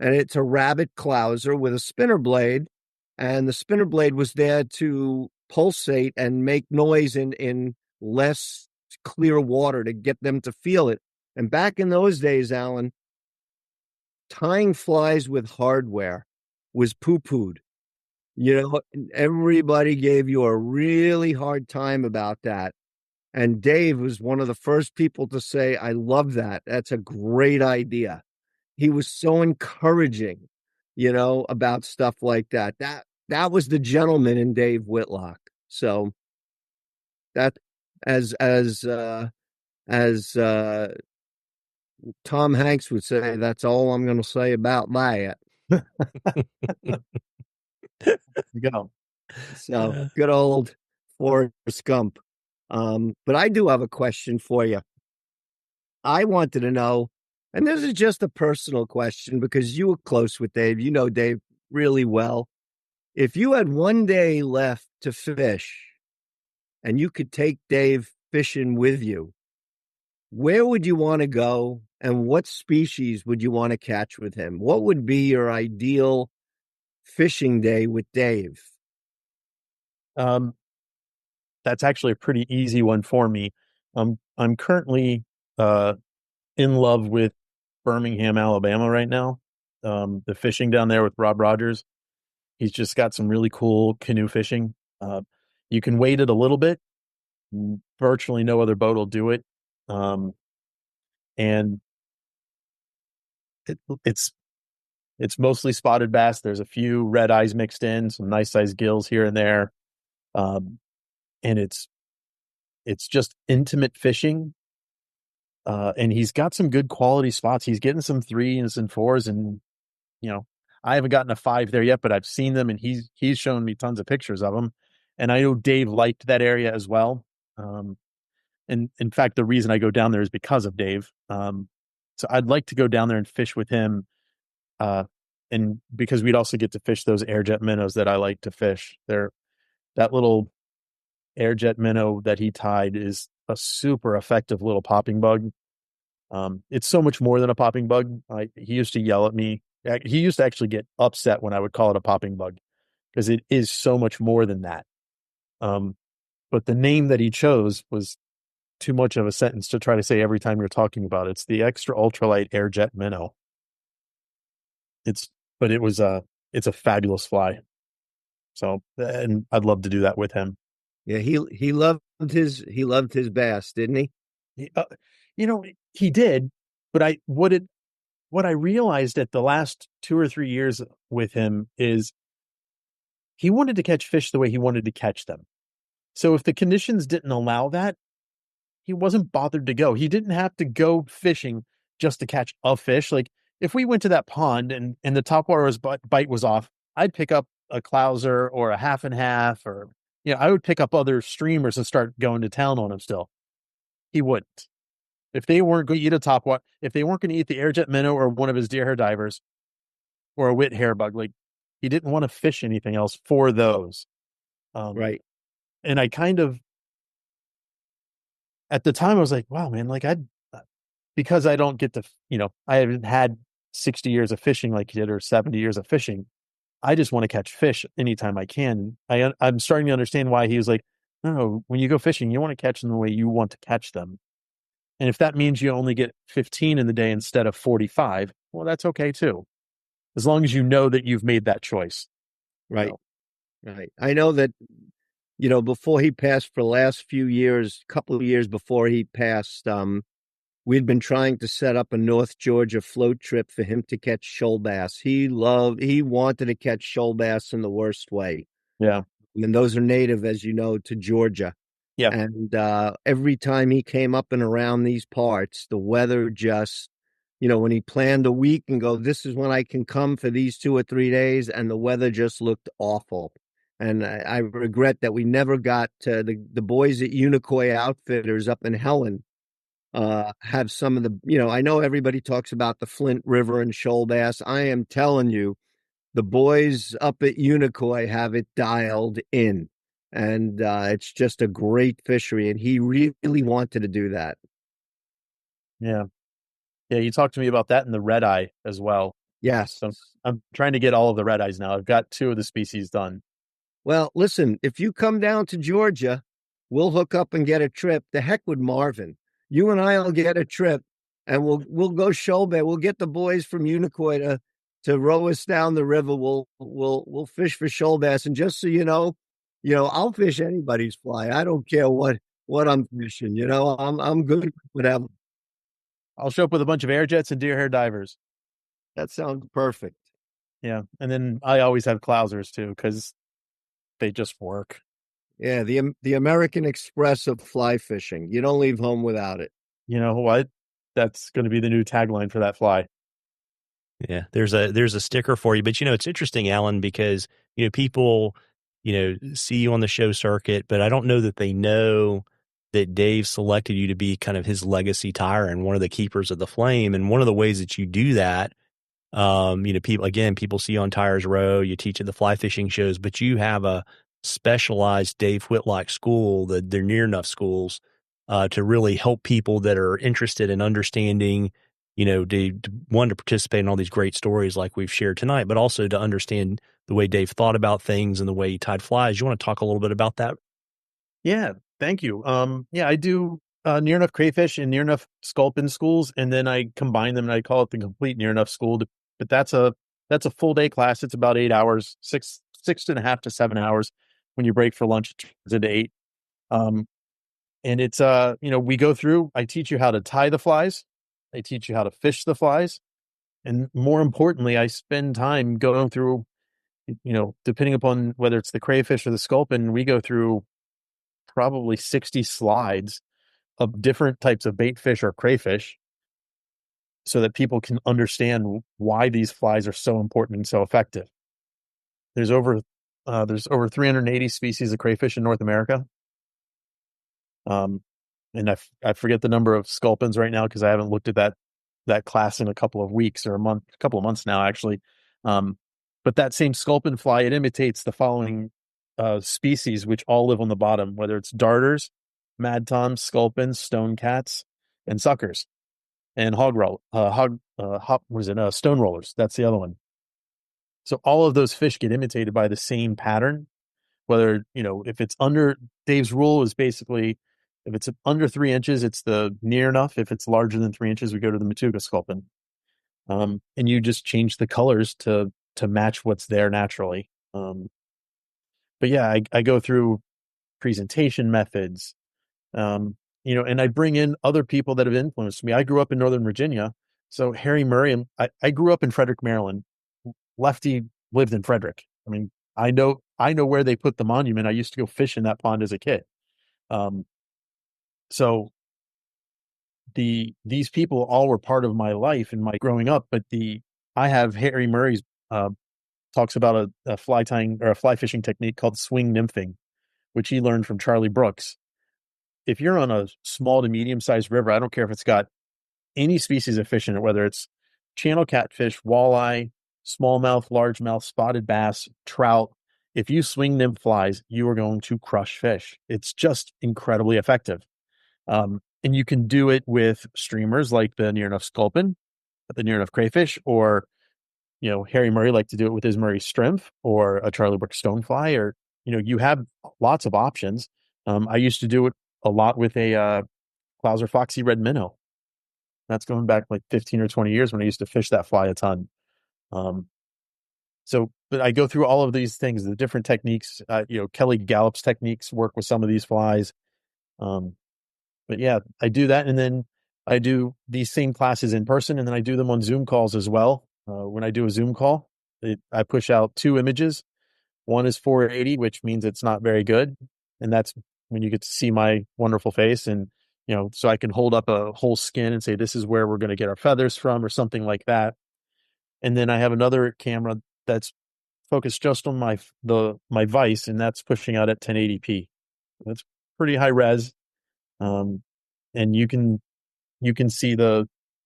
and it's a rabbit clouser with a spinner blade, and the spinner blade was there to pulsate and make noise in less clear water to get them to feel it. And back in those days, Alan, tying flies with hardware was poo-pooed. You know, everybody gave you a really hard time about that. And Dave was one of the first people to say, I love that. That's a great idea. He was so encouraging, about stuff like that. That was the gentleman in Dave Whitlock. So that as Tom Hanks would say, that's all I'm going to say about that. You go. So good old Forrest Gump. But I do have a question for you. I wanted to know, and this is just a personal question because you were close with Dave. You know Dave really well. If you had one day left to fish and you could take Dave fishing with you, where would you want to go and what species would you want to catch with him? What would be your ideal fishing day with Dave? That's actually a pretty easy one for me. I'm currently in love with Birmingham, Alabama right now. The fishing down there with Rob Rogers. He's just got some really cool canoe fishing. You can wait it a little bit. Virtually no other boat will do it. And it's mostly spotted bass. There's a few red eyes mixed in, some nice sized gills here and there. And it's just intimate fishing. And he's got some good quality spots. He's getting some 3s and 4s, and I haven't gotten a 5 there yet, but I've seen them, and he's shown me tons of pictures of them. And I know Dave liked that area as well. And in fact, the reason I go down there is because of Dave. So I'd like to go down there and fish with him. And because we'd also get to fish those airjet minnows that I like to fish. That little airjet minnow that he tied is a super effective little popping bug. It's so much more than a popping bug. He used to yell at me. He used to actually get upset when I would call it a popping bug because it is so much more than that. But the name that he chose was too much of a sentence to try to say every time you're talking about it. It's the extra ultralight airjet minnow. It's a fabulous fly. So, and I'd love to do that with him. Yeah, he loved his bass, didn't he? He did, but what I realized at the last 2 or 3 years with him is he wanted to catch fish the way he wanted to catch them. So if the conditions didn't allow that, he wasn't bothered to go. He didn't have to go fishing just to catch a fish. Like if we went to that pond and the topwater bite was off, I'd pick up a clouser or a half and half, or I would pick up other streamers and start going to town on him still. He wouldn't. If they weren't going to eat a topwater, if they weren't going to eat the airjet minnow or one of his deer hair divers or a wit hair bug, like he didn't want to fish anything else for those. Right. And I kind of, at the time I was like, wow, man, like because I don't get to, I haven't had 60 years of fishing like he did, or 70 years of fishing. I just want to catch fish anytime I can. I'm starting to understand why he was like, no, when you go fishing, you want to catch them the way you want to catch them. And if that means you only get 15 in the day instead of 45, well, that's okay too. As long as you know that you've made that choice. Right. Right. I know that, before he passed, for the last few years, couple of years before he passed, we'd been trying to set up a North Georgia float trip for him to catch shoal bass. He wanted to catch shoal bass in the worst way. Yeah. And those are native, as you know, to Georgia. Yeah. And every time he came up and around these parts, the weather just, when he planned a week and go, this is when I can come for these 2 or 3 days, and the weather just looked awful. And I regret that we never got to the boys at Unicoi Outfitters up in Helen have some of the, I know everybody talks about the Flint River and shoal bass. I am telling you, the boys up at Unicoi have it dialed in. And it's just a great fishery, and he really wanted to do that. Yeah. Yeah. You talked to me about that in the red eye as well. Yes. So I'm trying to get all of the red eyes now. I've got 2 of the species done. Well, listen, if you come down to Georgia, we'll hook up and get a trip. The heck with Marvin. You and I'll get a trip, and we'll go show bass. We'll get the boys from Unicoi to row us down the river. We'll fish for shoal bass. And just so you know, I'll fish anybody's fly. I don't care what I'm fishing. You know, I'm good with whatever. I'll show up with a bunch of air jets and deer hair divers. That sounds perfect. Yeah. And then I always have clousers too, because they just work. Yeah, the American Express of fly fishing. You don't leave home without it. You know what? That's going to be the new tagline for that fly. Yeah, there's a sticker for you, but it's interesting, Alan, because people see you on the show circuit, but I don't know that they know that Dave selected you to be kind of his legacy tire and one of the keepers of the flame. And one of the ways that you do that, people see you on Tires Row, you teach at the fly fishing shows, but you have a specialized Dave Whitlock school, they're near enough schools, to really help people that are interested in understanding, to participate in all these great stories like we've shared tonight, but also to understand the way Dave thought about things and the way he tied flies. You want to talk a little bit about that? Yeah. Thank you. Yeah, I do near enough crayfish and near enough sculpin schools, and then I combine them and I call it the complete near enough school. But that's a full day class. It's about 8 hours, six and a half to 7 hours. When you break for lunch, it turns into 8. And it's we go through. I teach you how to tie the flies. I teach you how to fish the flies, and more importantly, I spend time going through. Depending upon whether it's the crayfish or the sculpin, we go through probably 60 slides of different types of bait fish or crayfish so that people can understand why these flies are so important and so effective. There's over 380 species of crayfish in North America. And I forget the number of sculpins right now because I haven't looked at that class in a couple of weeks or a couple of months now, actually. But that same sculpin fly, it imitates the following species, which all live on the bottom, whether it's darters, mad toms, sculpins, stone cats, and suckers, and stone rollers. That's the other one. So all of those fish get imitated by the same pattern. Whether if it's under, Dave's rule is basically, if it's under 3 inches, it's the near enough. If it's larger than 3 inches, we go to the Matuga sculpin. And you just change the colors to match what's there naturally. But yeah, I go through presentation methods, and I bring in other people that have influenced me. I grew up in Northern Virginia. So Harry Murray, I grew up in Frederick, Maryland. Lefty lived in Frederick. I mean, I know where they put the monument. I used to go fish in that pond as a kid. So these people all were part of my life and my growing up, but I have Harry Murray's talks about a fly tying or a fly fishing technique called swing nymphing, which he learned from Charlie Brooks. If you're on a small to medium sized river, I don't care if it's got any species of fish in it, whether it's channel catfish, walleye, smallmouth, largemouth, spotted bass, trout. If you swing nymph flies, you are going to crush fish. It's just incredibly effective. And you can do it with streamers like the near enough sculpin, the near enough crayfish, or Harry Murray liked to do it with his Murray Strimp or a Charlie Brooks stonefly, or you have lots of options. I used to do it a lot with a Clouser Foxy Red Minnow. That's going back like 15 or 20 years when I used to fish that fly a ton. But I go through all of these things, the different techniques. Kelly Gallup's techniques work with some of these flies. But yeah, I do that, and then I do these same classes in person, and then I do them on Zoom calls as well. When I do a Zoom call, I push out 2 images. One is 480, which means it's not very good, and that's when you get to see my wonderful face, and so I can hold up a whole skin and say this is where we're going to get our feathers from, or something like that. And then I have another camera that's focused just on my vise, and that's pushing out at 1080p. That's pretty high res. And you can see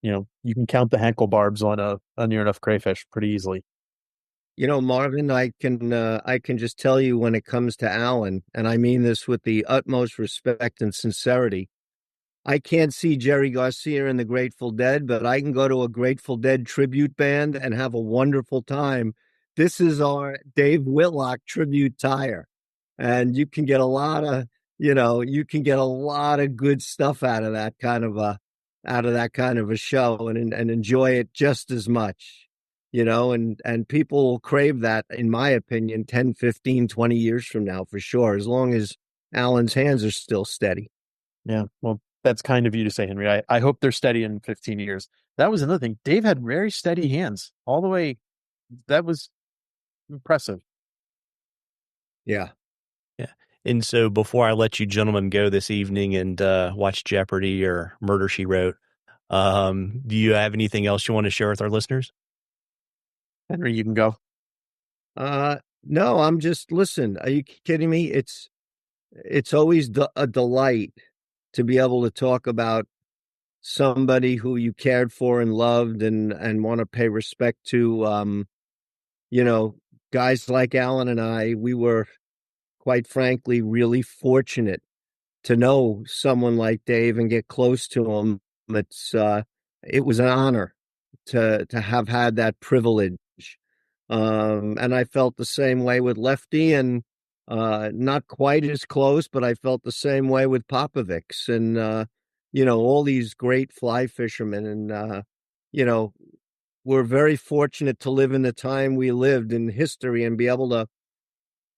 you can count the hankle barbs on a near enough crayfish pretty easily. Marvin, I can just tell you when it comes to Alan, and I mean this with the utmost respect and sincerity, I can't see Jerry Garcia and the Grateful Dead, but I can go to a Grateful Dead tribute band and have a wonderful time. This is our Dave Whitlock tribute tire. And you can get a lot of, you can get a lot of good stuff out of that kind of a show and enjoy it just as much. And people will crave that, in my opinion, 10, 15, 20 years from now, for sure, as long as Alan's hands are still steady. Yeah. Well, that's kind of you to say, Henry. I hope they're steady in 15 years. That was another thing. Dave had very steady hands all the way. That was impressive. Yeah. Yeah. And so before I let you gentlemen go this evening and watch Jeopardy or Murder, She Wrote, do you have anything else you want to share with our listeners? Henry, you can go. No, I'm just, listen, are you kidding me? It's always a delight to be able to talk about somebody who you cared for and loved and want to pay respect to. Guys like Alan and I, we were, quite frankly, really fortunate to know someone like Dave and get close to him. It was an honor to have had that privilege. And I felt the same way with Lefty, and not quite as close, but I felt the same way with Popovics and, all these great fly fishermen. And, we're very fortunate to live in the time we lived in history and be able to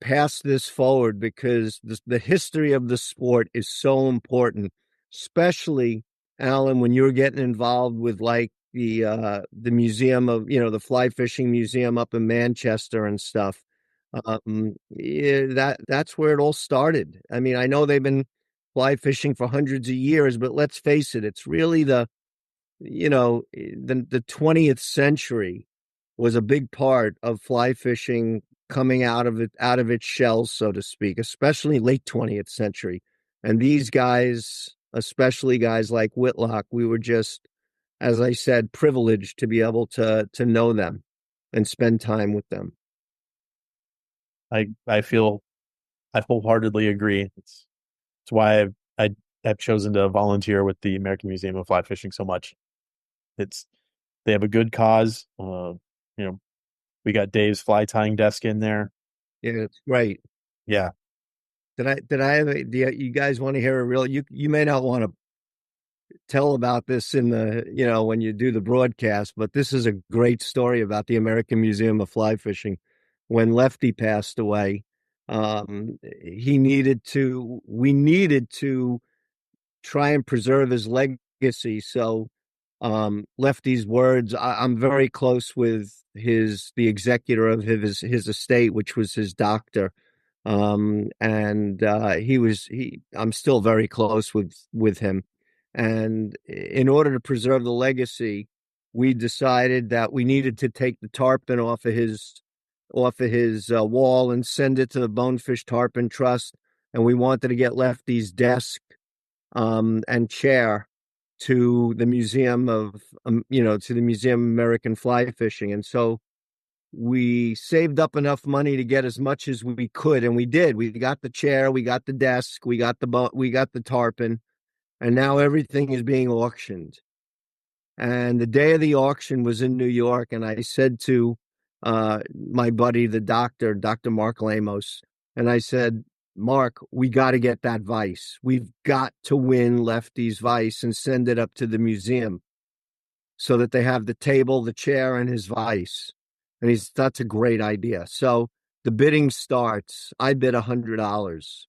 pass this forward, because the history of the sport is so important, especially, Alan, when you're getting involved with like the museum of, the fly fishing museum up in Manchester and stuff. That's where it all started. I mean, I know they've been fly fishing for hundreds of years, but let's face it, it's really the 20th century was a big part of fly fishing coming out of its shell, so to speak, especially late 20th century. And these guys, especially guys like Whitlock, we were just, as I said, privileged to be able to know them and spend time with them. I wholeheartedly agree. It's why I've chosen to volunteer with the American Museum of Fly Fishing so much. They have a good cause. We got Dave's fly tying desk in there. Yeah, it's great. Yeah. Do you guys want to hear a real, you may not want to tell about this in the, when you do the broadcast, but this is a great story about the American Museum of Fly Fishing. When Lefty passed away, we needed to try and preserve his legacy. So, Lefty's words, I'm very close with the executor of his estate, which was his doctor. I'm still very close with him. And in order to preserve the legacy, we decided that we needed to take the tarpon off of his wall and send it to the Bonefish Tarpon Trust. And we wanted to get Lefty's desk and chair to the Museum of American Fly Fishing. And so we saved up enough money to get as much as we could, and we did. We got the chair, we got the desk, we got the tarpon, and now everything is being auctioned. And the day of the auction was in New York, and I said to my buddy, the doctor, Dr. Mark Lamos, and I said, Mark, we got to get that vise. We've got to win Lefty's vise and send it up to the museum so that they have the table, the chair, and his vise. And that's a great idea. So the bidding starts. I bid $100,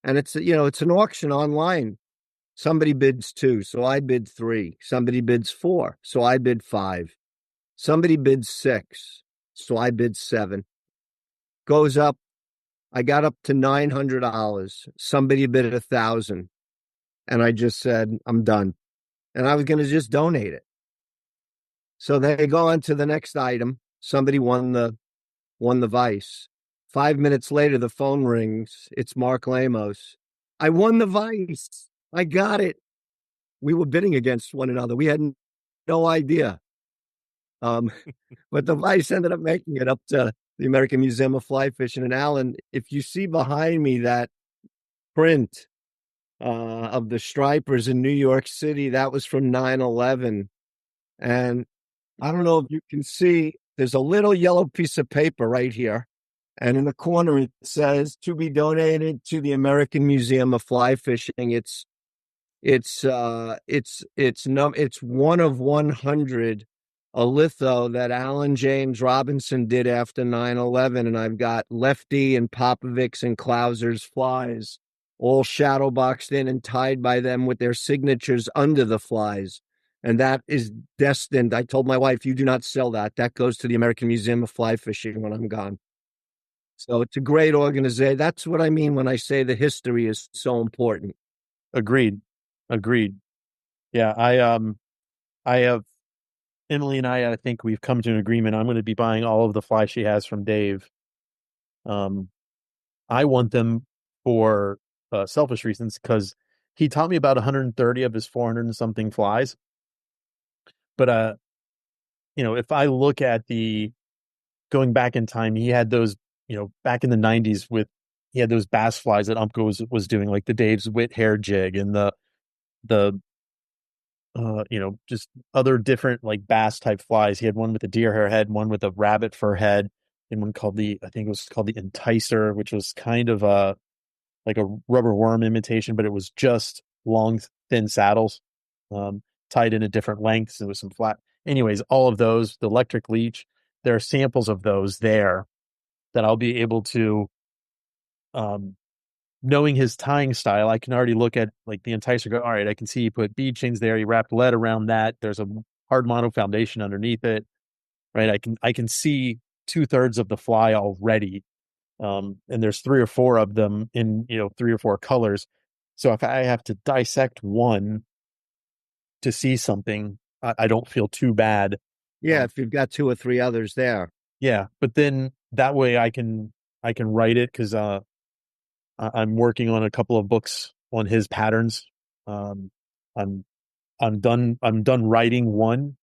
and it's an auction online. Somebody bids 2, so I bid 3. Somebody bids 4, so I bid 5. Somebody bids 6, so I bid 7. Goes up. I got up to $900. Somebody bid 1,000, and I just said, I'm done. And I was going to just donate it. So they go on to the next item. Somebody won the vise. 5 minutes later, the phone rings. It's Mark Lamos. I won the vise. I got it. We were bidding against one another. We had no idea. But the vise ended up making it up to the American Museum of Fly Fishing. And Alan, if you see behind me that print of the stripers in New York City. That was from 9/11. And I don't know if you can see, there's a little yellow piece of paper right here. And in the corner, it says to be donated to the American Museum of Fly Fishing. It's one of 100, a litho that Alan James Robinson did after 9/11. And I've got Lefty and Popovic's and Klauser's flies all shadow boxed in and tied by them with their signatures under the flies. And that is destined. I told my wife, you do not sell that. That goes to the American Museum of Fly Fishing when I'm gone. So it's a great organization. That's what I mean when I say the history is so important. Agreed. Yeah, I have Emily and I think we've come to an agreement. I'm going to be buying all of the fly she has from Dave. I want them for selfish reasons because he taught me about 130 of his 400 and something flies. But if I look at going back in time, he had those, back in the 90s he had those bass flies that Umpqua was doing, like the Dave's Wit hair jig and the just other different like bass type flies. He had one with a deer hair head, one with a rabbit fur head, and one called I think it was called the Enticer, which was kind of like a rubber worm imitation, but it was just long, thin saddles, tied in at different lengths. It was some flat. Anyways, all of those, the electric leech, there are samples of those there that I'll be able to, knowing his tying style, I can already look at like the Enticer, go, all right, I can see he put bead chains there. He wrapped lead around that. There's a hard mono foundation underneath it, right? I can see 2/3 of the fly already. And there's 3 or 4 of them in, 3 or 4 colors. So if I have to dissect one to see something, I don't feel too bad. Yeah, if you've got 2 or 3 others there. Yeah, but then that way I can write it because I'm working on a couple of books on his patterns. I'm done writing one,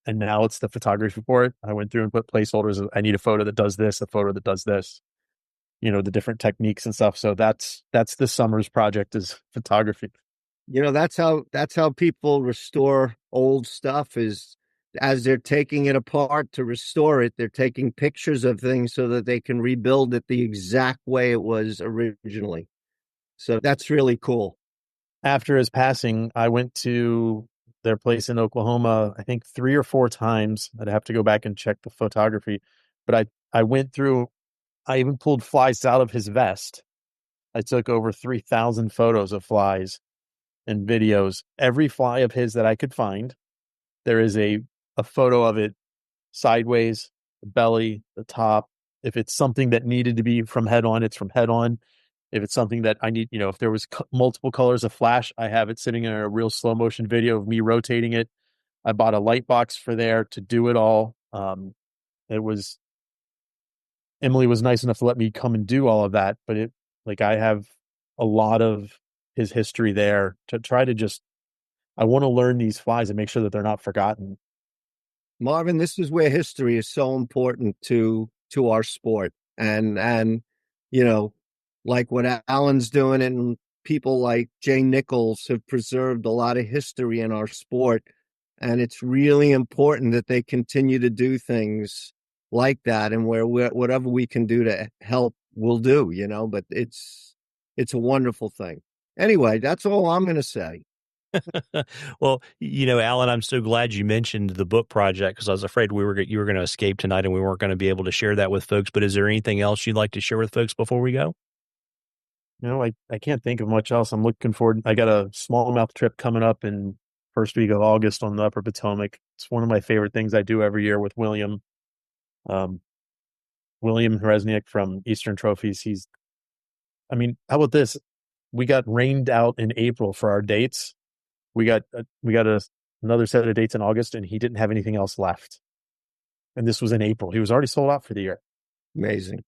and now it's the photography for it. I went through and put placeholders. I need a photo that does this, a photo that does this, the different techniques and stuff. So that's this summer's project is photography. That's how people restore old stuff, is as they're taking it apart to restore it, they're taking pictures of things so that they can rebuild it the exact way it was originally. So that's really cool. After his passing, I went to their place in Oklahoma, I think 3 or 4 times. I'd have to go back and check the photography, but I went through, I even pulled flies out of his vest. I took over 3,000 photos of flies and videos. Every fly of his that I could find, there is a photo of it sideways, the belly, the top. If it's something that needed to be from head on, it's from head on. If it's something that I need, if there was multiple colors of flash, I have it sitting in a real slow motion video of me rotating it. I bought a light box for there to do it all. Emily was nice enough to let me come and do all of that, but I have a lot of his history there to try to I want to learn these flies and make sure that they're not forgotten. Marvin, this is where history is so important to our sport. And like what Alan's doing, and people like Jay Nichols have preserved a lot of history in our sport. And it's really important that they continue to do things like that, and whatever we can do to help, we'll do, but it's a wonderful thing. Anyway, that's all I'm going to say. Well, Alan, I'm so glad you mentioned the book project, because I was afraid you were going to escape tonight and we weren't going to be able to share that with folks. But is there anything else you'd like to share with folks before we go? I can't think of much else. I'm looking forward. I got a smallmouth trip coming up in first week of August on the Upper Potomac. It's one of my favorite things I do every year with William. William Resnick from Eastern Trophies. How about this? We got rained out in April for our dates. We got another set of dates in August, and he didn't have anything else left. And this was in April. He was already sold out for the year. Amazing.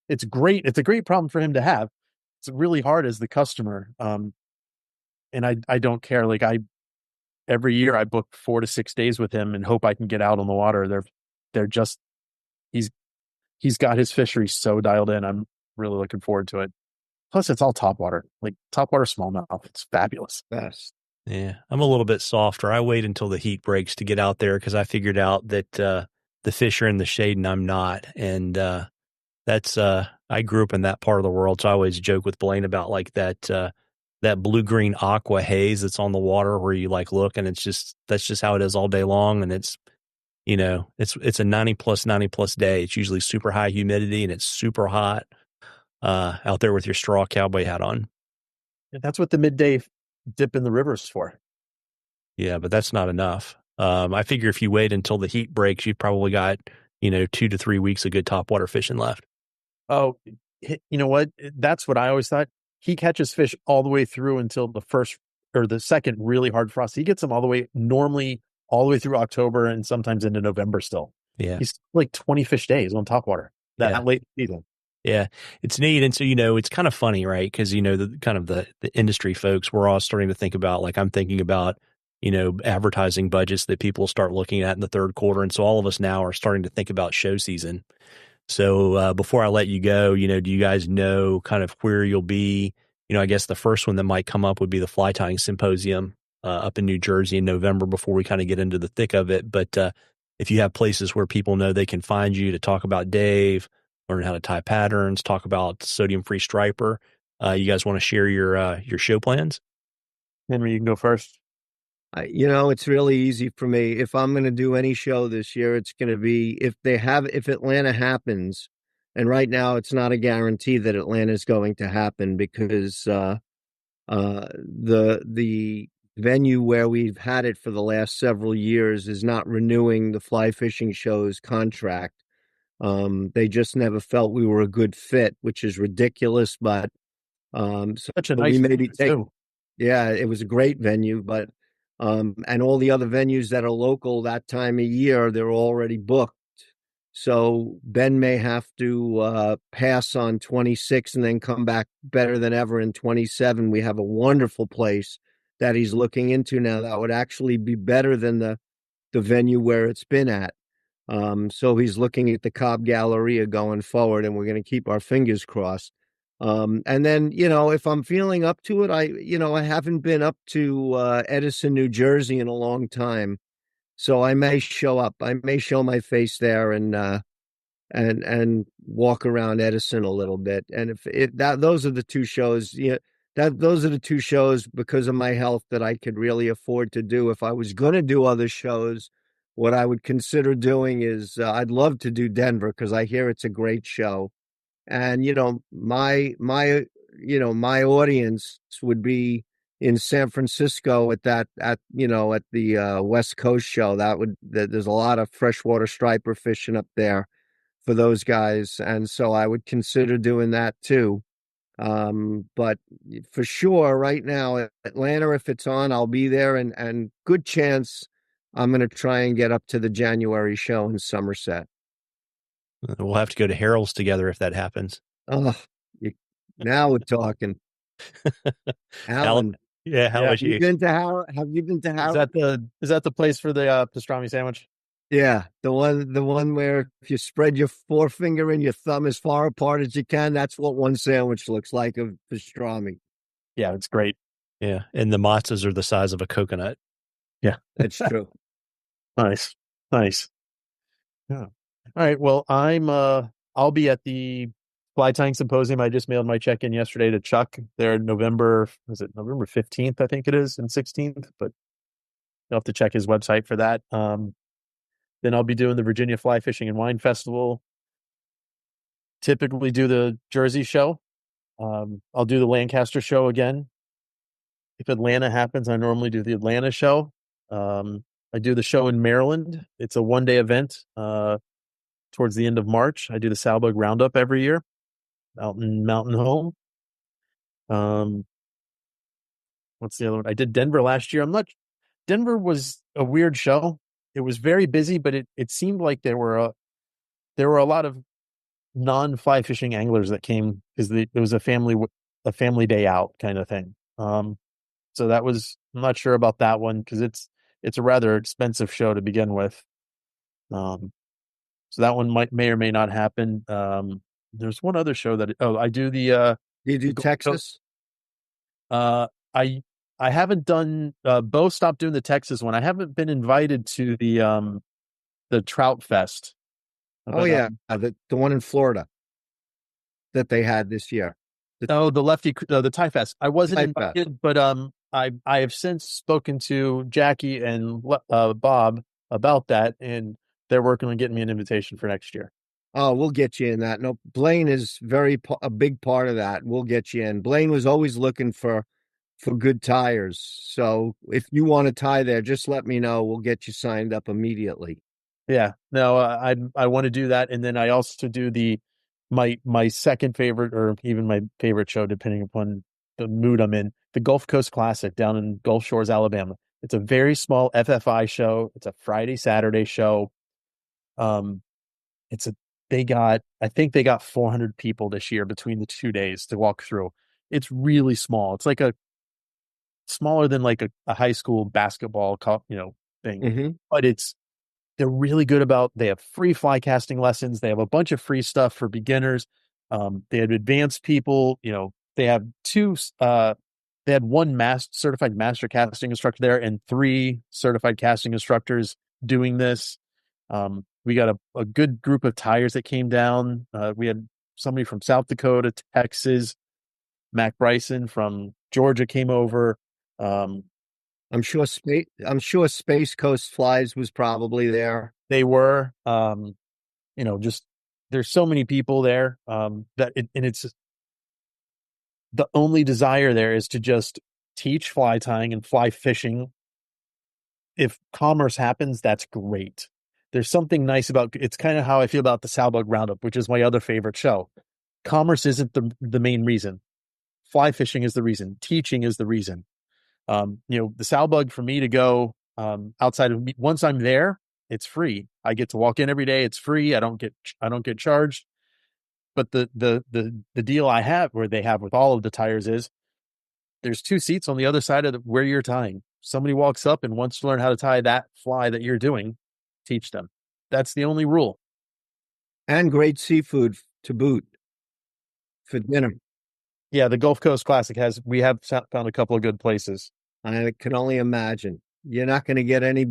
It's great. It's a great problem for him to have. It's really hard as the customer. And I don't care. Every year I book 4 to 6 days with him and hope I can get out on the water. He's got his fishery so dialed in. I'm really looking forward to it. Plus, it's all topwater, like topwater smallmouth. It's fabulous. Best. Yeah, I'm a little bit softer. I wait until the heat breaks to get out there because I figured out that the fish are in the shade and I'm not. And that's I grew up in that part of the world, so I always joke with Blaine about like that blue green aqua haze that's on the water where you like look and that's just how it is all day long. And it's it's a 90 plus day. It's usually super high humidity and it's super hot out there with your straw cowboy hat on. And that's what the midday dip in the river is for. Yeah, but that's not enough. I figure if you wait until the heat breaks, you've probably got, 2 to 3 weeks of good topwater fishing left. Oh, you know what? That's what I always thought. He catches fish all the way through until the first or the second really hard frost. He gets them normally all the way through October and sometimes into November still. Yeah. He's like 20 fish days on topwater that late season. Yeah, it's neat. And so, it's kind of funny, right? Because, the industry folks, we're all starting to think about, like I'm thinking about, advertising budgets that people start looking at in the third quarter. And so all of us now are starting to think about show season. So before I let you go, do you guys know kind of where you'll be? I guess the first one that might come up would be the Fly Tying Symposium up in New Jersey in November before we kind of get into the thick of it. But if you have places where people know they can find you to talk about Dave, learn how to tie patterns, talk about sodium-free striper, you guys want to share your show plans? Henry, you can go first. It's really easy for me. If I'm going to do any show this year, it's going to be if Atlanta happens, and right now it's not a guarantee that Atlanta is going to happen because the venue where we've had it for the last several years is not renewing the fly fishing show's contract. They just never felt we were a good fit, which is ridiculous, but Such a nice venue too. Yeah, it was a great venue, but and all the other venues that are local that time of year, they're already booked. So Ben may have to pass on 26 and then come back better than ever in 27. We have a wonderful place that he's looking into now that would actually be better than the venue where it's been at. So he's looking at the Cobb Galleria going forward, and we're going to keep our fingers crossed. And then, if I'm feeling up to it, I haven't been up to Edison, New Jersey in a long time. So I may show up. I may show my face there and walk around Edison a little bit. And those are the two shows, those are the two shows because of my health that I could really afford to do. If I was going to do other shows, what I would consider doing is I'd love to do Denver because I hear it's a great show. And my audience would be in San Francisco at the West Coast show. There's a lot of freshwater striper fishing up there for those guys, and so I would consider doing that too. But for sure, right now, Atlanta, if it's on, I'll be there, and good chance I'm going to try and get up to the January show in Somerset. We'll have to go to Harold's together if that happens. Oh, now we're talking. Alan, how about you? Have you been to Harold? Is that the place for the pastrami sandwich? Yeah, the one where if you spread your forefinger and your thumb as far apart as you can, that's what one sandwich looks like of pastrami. Yeah, it's great. Yeah, and the matzahs are the size of a coconut. Yeah, that's true. Nice. Yeah. All right. Well, I'll be at the Fly Tying Symposium. I just mailed my check-in yesterday to Chuck. There, November 15th, I think it is, and 16th. But you'll have to check his website for that. Then I'll be doing the Virginia Fly Fishing and Wine Festival. Typically do the Jersey show. I'll do the Lancaster show again. If Atlanta happens, I normally do the Atlanta show. I do the show in Maryland. It's a one-day event towards the end of March. I do the Salbug Roundup every year out in Mountain Home. What's the other one? I did Denver last year. Denver was a weird show. It was very busy, but it seemed like there were a lot of non-fly fishing anglers that came because it was a family day out kind of thing. So I'm not sure about that one because it's a rather expensive show to begin with. So that one may or may not happen. There's one other show I do the Do you do Texas? I haven't done. Bo stopped doing the Texas one. I haven't been invited to the Trout Fest. Oh yeah, the one in Florida that they had this year. The Thai Fest. I wasn't Thai Fest. invited, but I have since spoken to Jackie and Bob about that, and they're working on getting me an invitation for next year. Oh, we'll get you in that. No, Blaine is a big part of that. We'll get you in. Blaine was always looking for good tires. So if you want to tie there, just let me know. We'll get you signed up immediately. Yeah, no, I want to do that, and then I also do my second favorite, or even my favorite show, depending upon the mood I'm in, the Gulf Coast Classic down in Gulf Shores, Alabama. It's a very small FFI show. It's a Friday, Saturday show. I think they got 400 people this year between the 2 days to walk through. It's really small. It's like smaller than like a high school basketball, thing. Mm-hmm. But they're really good they have free fly casting lessons. They have a bunch of free stuff for beginners. They have advanced people, they have they had one certified master casting instructor there and 3 certified casting instructors doing this. We got a good group of tires that came down. We had somebody from South Dakota, Texas, Mac Bryson from Georgia came over. I'm sure Space Coast Flies was probably there. They were, just there's so many people there and it's the only desire there is to just teach fly tying and fly fishing. If commerce happens, that's great. There's something nice about it's kind of how I feel about the Sow Bug Roundup, which is my other favorite show. Commerce isn't the main reason. Fly fishing is the reason. Teaching is the reason. The Sow Bug, for me to go outside of me, once I'm there, it's free. I get to walk in every day. It's free. I don't get charged. But the deal I have, where they have with all of the tires, is there's 2 seats on the other side of where you're tying. Somebody walks up and wants to learn how to tie that fly that you're doing, teach them. That's the only rule. And great seafood to boot for dinner. Yeah, the Gulf Coast Classic we have found a couple of good places. I can only imagine. You're not going to get any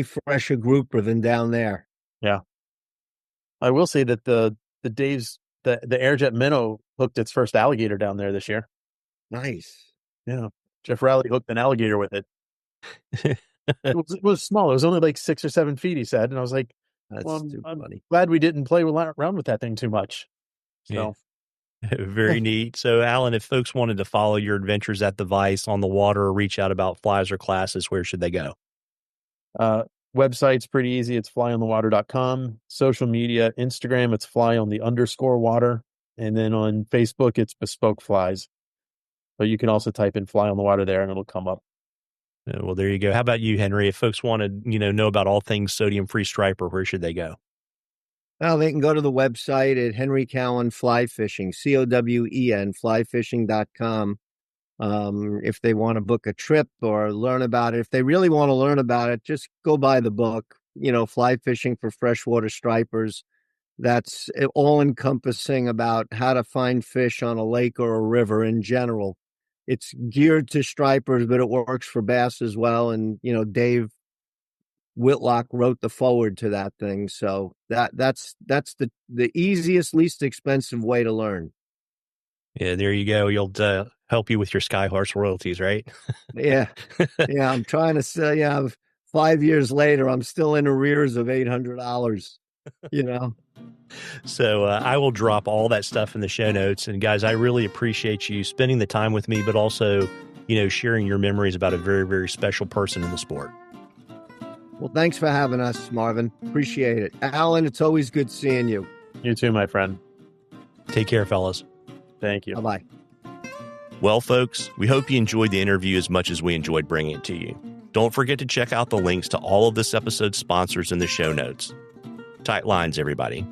fresher grouper than down there. Yeah. I will say that the Airjet Minnow hooked its first alligator down there this year. Nice. Yeah. Jeff Rowley hooked an alligator with it. It was small. It was only like 6 or 7 feet, he said. And I was like, I'm funny. Glad we didn't play around with that thing too much. So. Yeah. Very neat. So, Alan, if folks wanted to follow your adventures at the Vice on the water or reach out about flies or classes, where should they go? Website's pretty easy. It's flyonthewater.com. Social media, Instagram, it's fly_on_water. And then on Facebook, it's Bespoke Flies. But you can also type in Fly on the Water there and it'll come up. Well, there you go. How about you, Henry? If folks want to, know about all things sodium-free striper, where should they go? Well, they can go to the website at Henry Cowan Fly Fishing, COWEN, flyfishing.com. If they want to book a trip or learn about it, if they really want to learn about it, just go buy the book, Fly Fishing for Freshwater Stripers. That's all encompassing about how to find fish on a lake or a river in general. It's geared to stripers, but it works for bass as well. And, Dave Whitlock wrote the forward to that thing. So that's the easiest, least expensive way to learn. Yeah, there you go. You'll help you with your Skyhorse royalties, right? Yeah. Yeah. I'm trying to say, 5 years later, I'm still in arrears of $800, So I will drop all that stuff in the show notes. And guys, I really appreciate you spending the time with me, but also, sharing your memories about a very, very special person in the sport. Well, thanks for having us, Marvin. Appreciate it. Alan, it's always good seeing you. You too, my friend. Take care, fellas. Thank you. Bye-bye. Well, folks, we hope you enjoyed the interview as much as we enjoyed bringing it to you. Don't forget to check out the links to all of this episode's sponsors in the show notes. Tight lines, everybody.